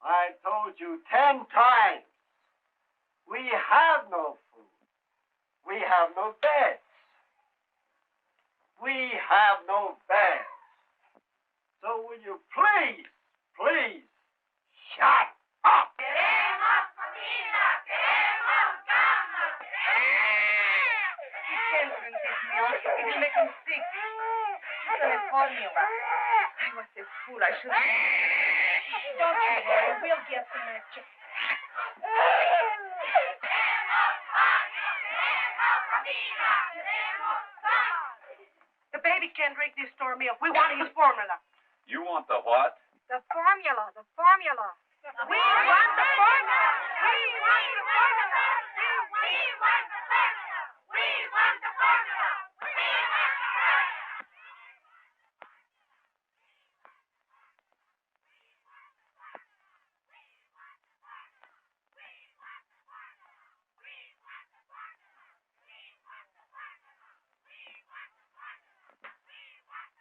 I told you 10 times. We have no food. We have no beds. We have no beds. So will you please, please, shut up? Queremos comida, queremos cama, You can't drink this milk. It will make him sick. It's a formula. I was a fool. I should have... Don't you worry. We'll get some extra. The baby can't drink this store milk. We want his formula. You want the what? The formula. The formula. We want the formula. We want the formula. we want the formula. We want the formula. We want the formula.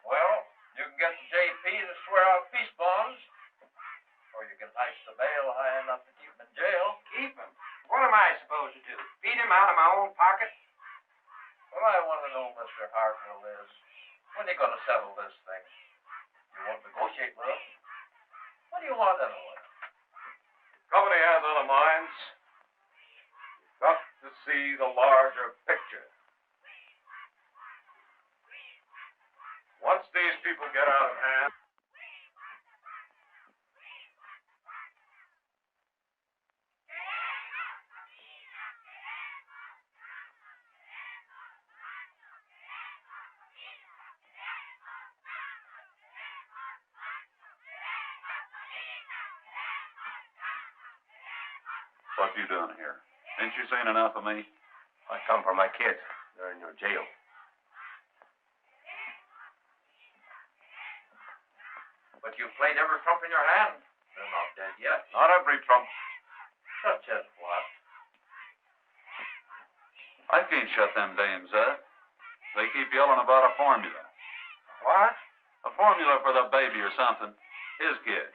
Well, you can get the JP to swear out peace bonds, or you can lash the bail high enough to keep him in jail. Keep him. What am I supposed to do? Feed him out of my own pocket? What I want to know, Mr. Hartwell, is when are you going to settle this thing? You won't negotiate with us? What do you want anyway? Company has other minds. You've got to see the larger picture. Once these people get out of hand, what you doing here? Ain't you seen enough of me? I come for my kids. They're in your jail. But you've played every trump in your hand. They're not dead yet. Not every trump. Such as what? I can't shut them dames up. They keep yelling about a formula. What? A formula for the baby or something. His kid.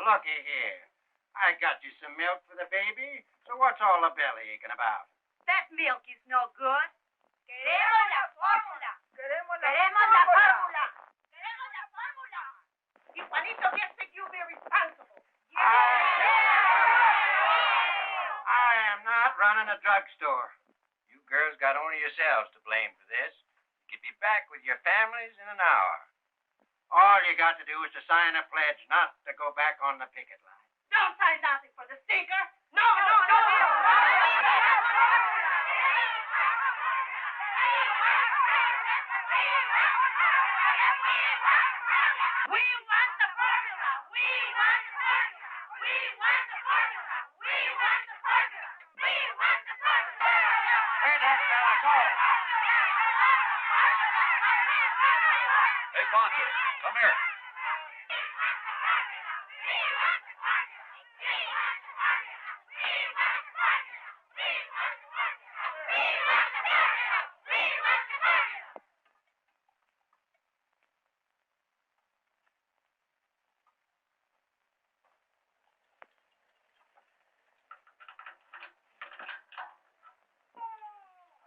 looky here. I got you some milk for the baby, so what's all the belly aching about? That milk is no good. Queremos la fórmula. Queremos la fórmula. Queremos la fórmula. Y Juanito gets that you'll be responsible. I am not running a drugstore. You girls got only yourselves to blame for this. You could be back with your families in an hour. All you got to do is to sign a pledge not to go back on the picket line. Don't sign nothing for the stinker. No. We want the formula. We want the formula. We want the formula. We want the formula. We want the formula. Where'd that fella go? Hey, Poncho, come here.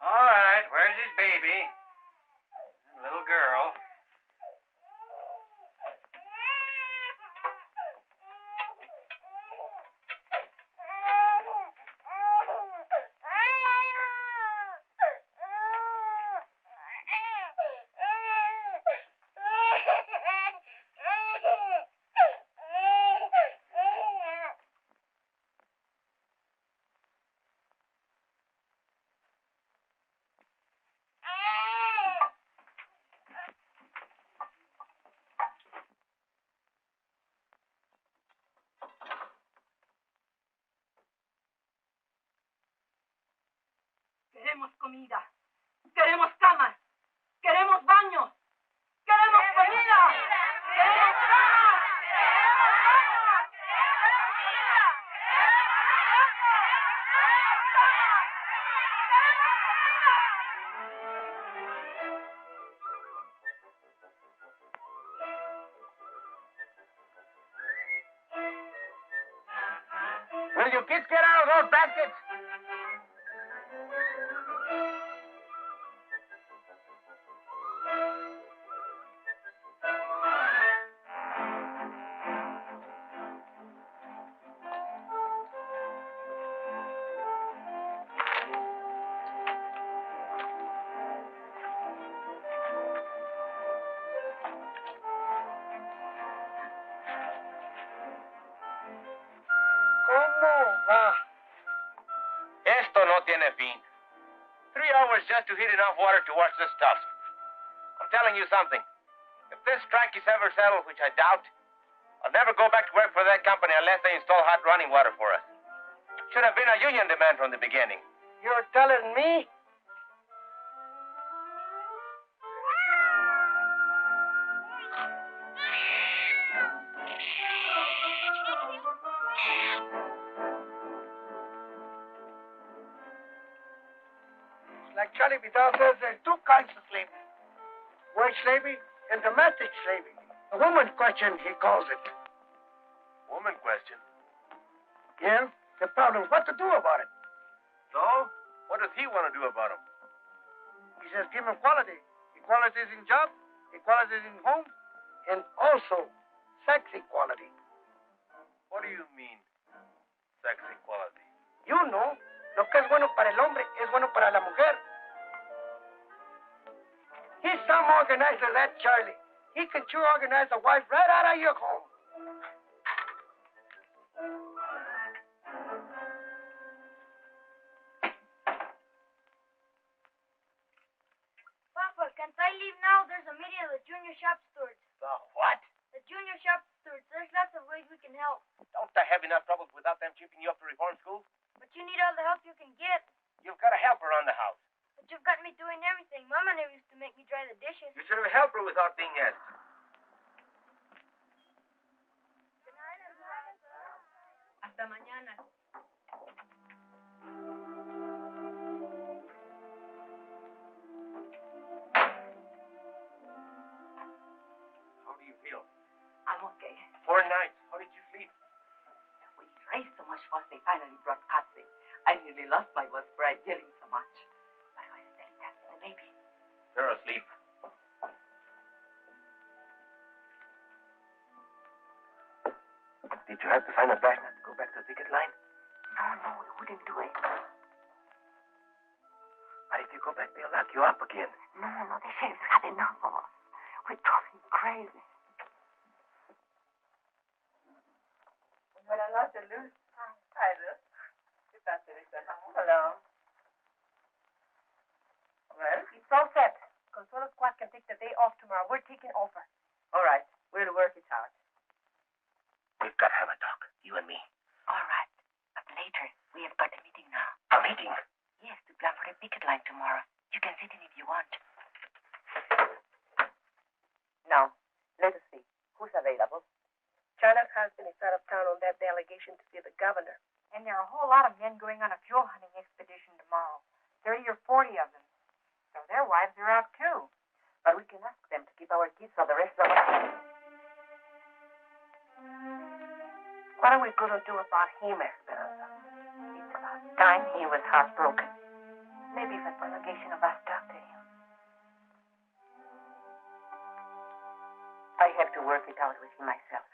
All right, where's his baby? Little girl. Queremos comida. Queremos camas. Queremos baños. Queremos comida. Queremos camas. Will you kids get out of those baskets? ¿Cómo va? Esto no tiene fin. 3 hours just to heat enough water to wash this stuff. I'm telling you something. If this strike is ever settled, which I doubt, I'll never go back to work for that company unless they install hot running water for us. Should have been a union demand from the beginning. You're telling me? Like Charlie Vidal says, there's 2 kinds of slavery. Wage slavery and domestic slavery. The woman question, he calls it. Woman question. Yeah? The problem is what to do about it. So? What does he want to do about them? He says give them equality. Equality is in job, equality is in home, and also sex equality. What do you mean, sex equality? You know, lo que es bueno para el hombre es bueno para la mujer. He's some organizer, that Charlie. He can sure organize a wife right out of your home. Papa, can't I leave now? There's a meeting of the junior shop stewards. The what? The junior shop stewards. There's lots of ways we can help. Don't I have enough troubles without them shipping you up to reform school? But you need all the help you can get. You've got a helper on the house. But you've got me doing everything. Mama never used to make me dry the dishes. You should have helped her without being asked. Hasta mañana. How do you feel? I'm okay. 4 nights. How did you sleep? much fuss they finally broadcasting. I nearly lost my voice for yelling so much. But I was very happy, the baby. They're asleep. Did you have to sign a flash not to go back to the ticket line? No, we wouldn't do it. But if you go back, they'll lock you up again. No, the sheriff's had enough of us. We're driving crazy. Buenas noches, Luz. Hi, Luz. ¿Qué tal, Teresa? Hello. Well? It's all set. Consuelo Squad can take the day off tomorrow. We're taking over. All right. We'll work it out. We've got to have a talk, you and me. All right. But later, we have got a meeting now. A meeting? Yes, to plan for a picket line tomorrow. You can sit in if you want. Now, let us see. Who's available? China's husband is out of town on that delegation to see the governor. And there are a whole lot of men going on a fuel hunting expedition tomorrow. 30 or 40 of them. So their wives are out too. But we can ask them to keep our kids for the rest of us. What are we going to do about him, Esperanza? It's about time he was heartbroken. Maybe if a delegation of us talk to him. I have to work it out with him myself.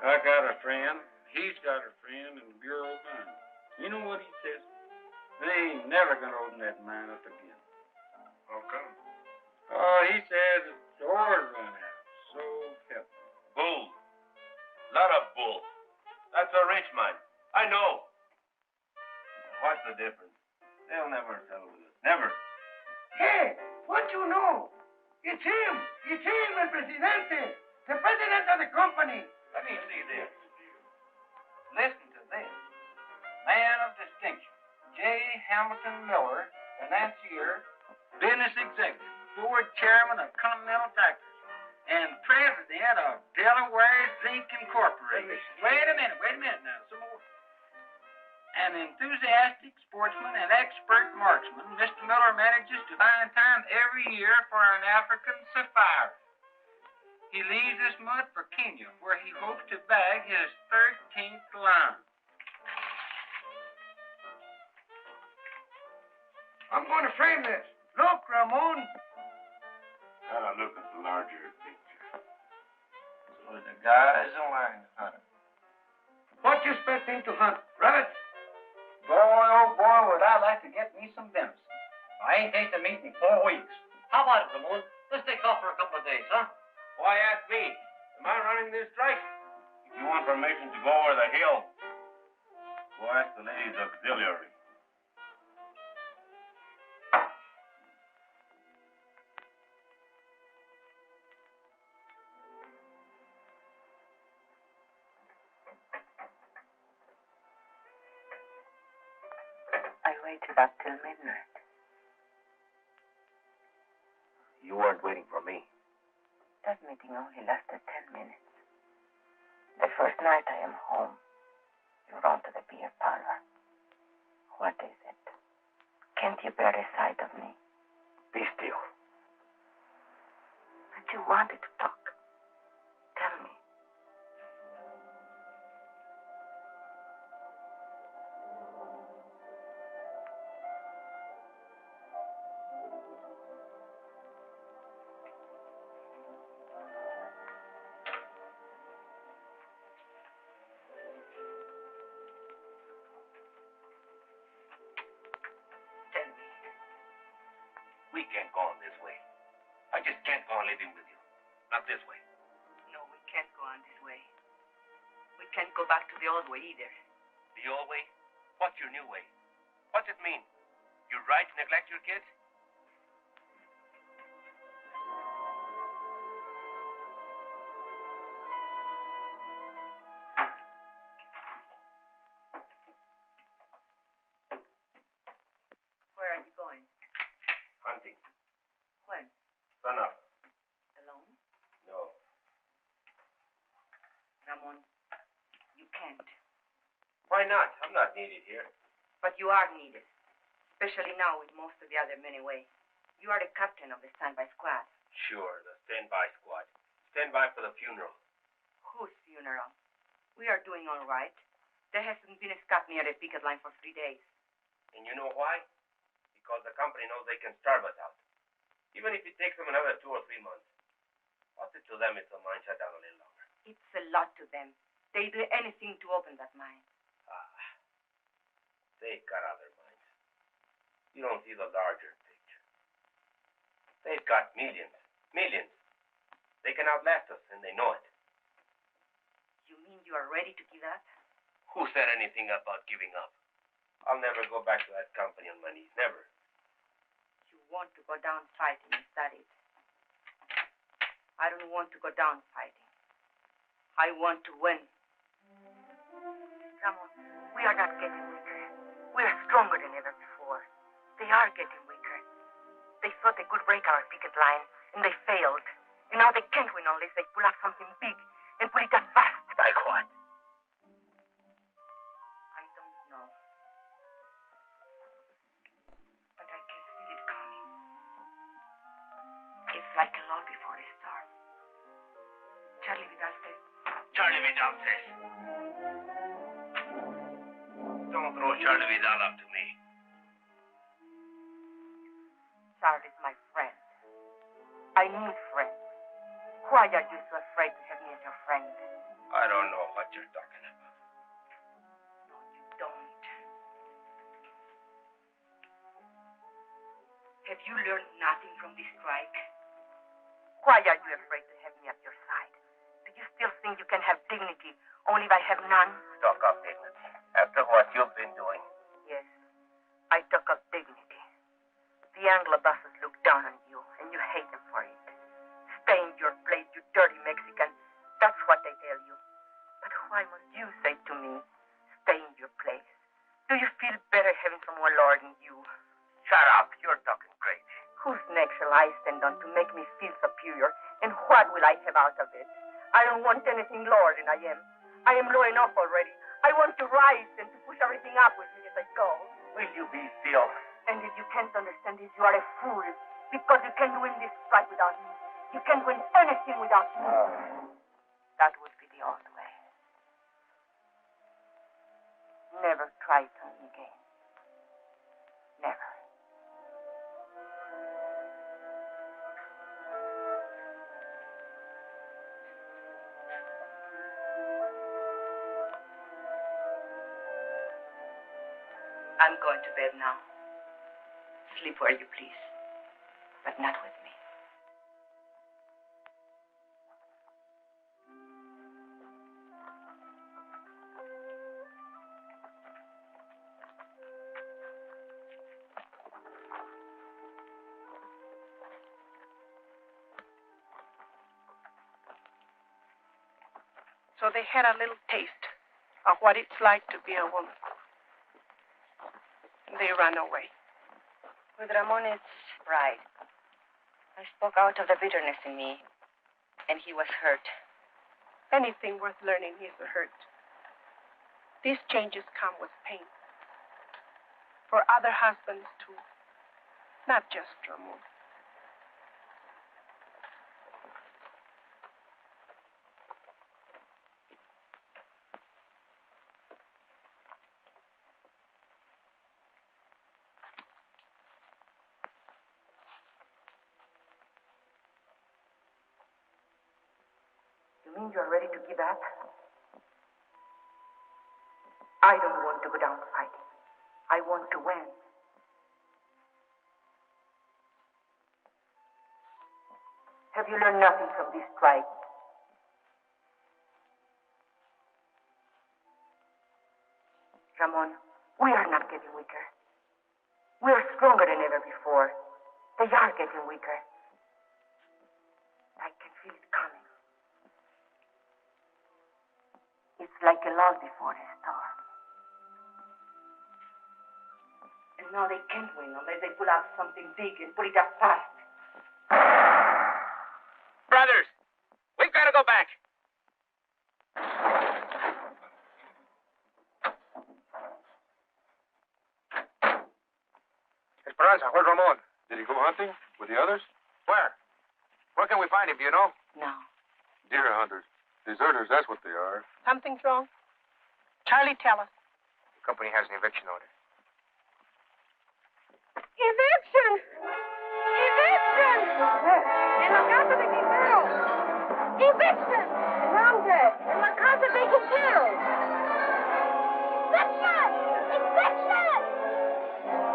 I got a friend. He's got a friend in the Bureau of Mines. You know what he says? They ain't never gonna open that mine up again. How come? Oh, he says it's the ore run out. So help me. Bull. Lot of bull. That's a rich man. I know. What's the difference? They'll never settle with us. Never. Hey, what you know? It's him. It's him, el presidente. The president of the company. Let me see this. Listen to this. Man of distinction, J. Hamilton Miller, financier, business executive, board chairman of Continental Tractors, and president of Delaware Zinc Incorporated. Wait a minute now, some more. An enthusiastic sportsman and expert marksman, Mr. Miller manages to find time every year for an African safari. He leaves this month for Kenya, where he hopes to bag his 13th lion. I'm going to frame this. Look, Ramon. Gotta look at the larger picture. So the guy's a lion hunter. What you expecting to hunt? Rabbits? Boy, oh boy, would I like to get me some venison. I ain't tasted meat in 4 weeks. How about it, Ramon? Let's take off for a couple of days, huh? Why ask me? Am I running this strike? If you want permission to go over the hill, go ask the ladies' auxiliary. I waited up till midnight. You weren't waiting for me. That meeting only lasted 10 minutes. The first night I am home, you run to the beer parlor. What is it? Can't you bear the sight of me? Be still. But you wanted to talk. Tell me. We can't go on this way. I just can't go on living with you. Not this way. No, we can't go on this way. We can't go back to the old way either. The old way? What's your new way? What's it mean? You're right to neglect your kids? Where are you going? Hunting. needed here. But you are needed, especially now with most of the other men away. You are the captain of the standby squad. Sure, the standby squad. Standby for the funeral. Whose funeral? We are doing all right. There hasn't been a scut near the picket line for 3 days. And you know why? Because the company knows they can starve us out. Even if it takes them another 2 or 3 months. What's it to them if the mine shut down a little longer? It's a lot to them. They do anything to open that mine. They've got other mines. You don't see the larger picture. They've got millions. Millions. They can outlast us, and they know it. You mean you are ready to give up? Who said anything about giving up? I'll never go back to that company on my knees. Never. You want to go down fighting, is that it? I don't want to go down fighting. I want to win. Come on. We are not getting weaker. We are stronger than ever before. They are getting weaker. They thought they could break our picket line, and they failed. And now they can't win unless they pull up something big and pull it up fast. Like what? I don't know. But I can feel it coming. It's like a lull before a storm. Charlie Vidal says. Charlie Vidal says. Don't throw Charlie Vidal up to me. Charlie's my friend. I need friends. Why are you so afraid to have me as your friend? I don't know what you're talking about. No, you don't. Have you learned nothing from this strike? Why are you afraid to have me at your side? Do you still think you can have dignity only if I have none? Talk of dignity. After what you've been doing. Yes, I took up dignity. The Anglo bosses look down on you, and you hate them for it. Stay in your place, you dirty Mexican. That's what they tell you. But why must you say to me, stay in your place? Do you feel better having someone lower than you? Shut up, you're talking crazy. Whose neck shall I stand on to make me feel superior, and what will I have out of it? I don't want anything lower than I am. I am low enough already. I want to rise and to push everything up with me as I go. Will you be still? And if you can't understand it, you are a fool. Because you can't win this fight without me. You can't win anything without me. That would be the old way. Never try to me again. Never. I'm going to bed now. Sleep where you please, but not with me. So they had a little taste of what it's like to be a woman. And they ran away. With Ramon, it's pride. I spoke out of the bitterness in me, and he was hurt. Anything worth learning is hurt. These changes come with pain. For other husbands, too. Not just Ramon. You mean you're ready to give up? I don't want to go down fighting. I want to win. Have you learned nothing from this strike? Ramon, we are not getting weaker. We are stronger than ever before. They are getting weaker. I can feel it coming. It's like a lull before a storm. And now they can't win unless they pull out something big and put it up fast. Brothers, we've got to go back. Esperanza, where's Ramon? Did he go hunting with the others? Where? Where can we find him, do you know? No. Deer hunters. Deserters, that's what they are. Something's wrong. Charlie, tell us. The company has an eviction order. Eviction! Eviction! En la casa de Quintero! Eviction! ¿Dónde? En la casa de Quintero! Eviction! Eviction!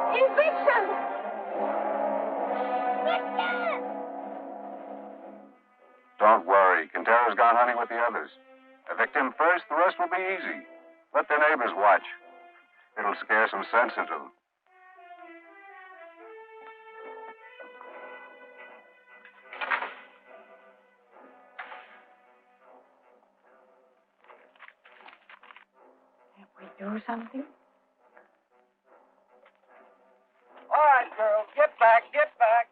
Eviction! Eviction! Don't worry. Quintero's gone hunting with the others. Evict him first, the rest will be easy. Let their neighbors watch. It'll scare some sense into them. We do something? All right, girls, get back, get back.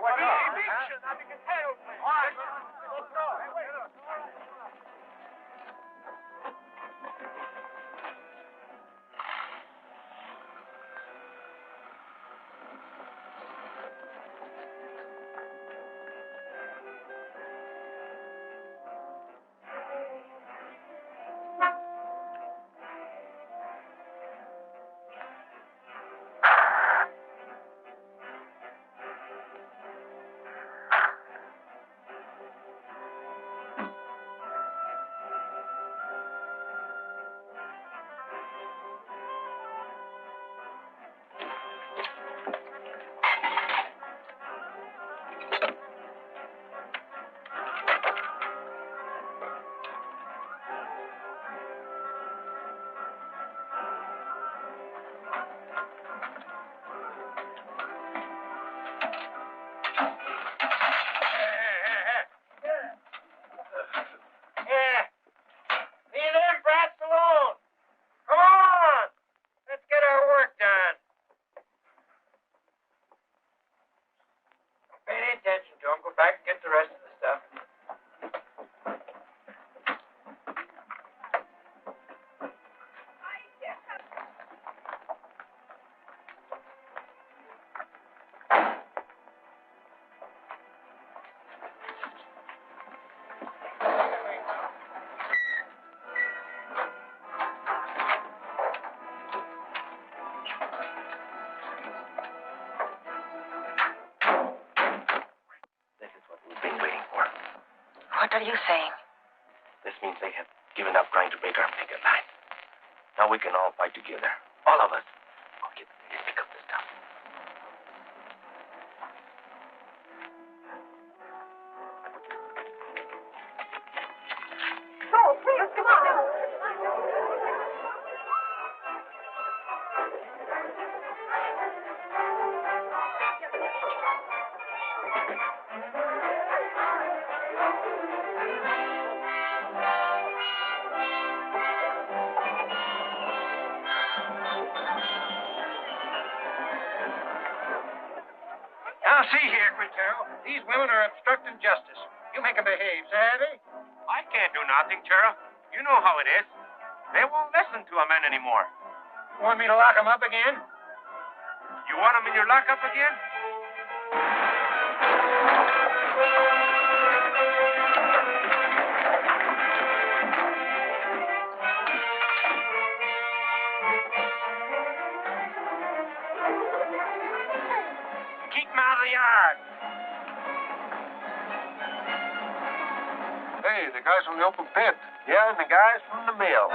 Eviction, I think it's hell, please. All right, let's go. Hey, wait. What are you saying? This means they have given up trying to break our picket line. Now we can all fight together. All of us. I'll get them to pick up the stuff. Go, please, come on. Now, see here, Quintero. These women are obstructing justice. You make them behave, savvy? I can't do nothing, Sheriff. You know how it is. They won't listen to a man anymore. You want me to lock them up again? You want them in your lockup again? Keep them out of the yard. Hey, the guys from the open pit. Yeah, and the guys from the mill.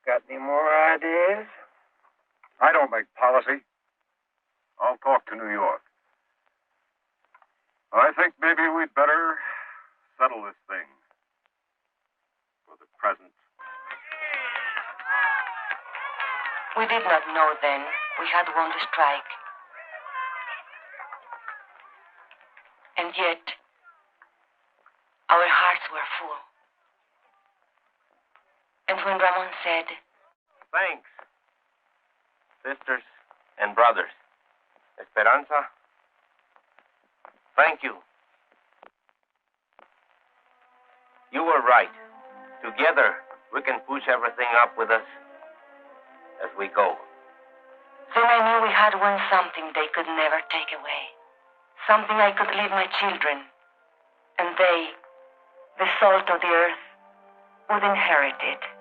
Got any more ideas? I don't make policy. I'll talk to New York. I think maybe we'd better settle this thing for the present. We did not know then we had won the strike. And yet, our hearts were full. And when Ramon said, Thanks, sisters and brothers. Esperanza, thank you. You were right. Together, we can push everything up with us as we go. then I knew we had won something they could never take away. Something I could leave my children. And they, the salt of the earth, would inherit it.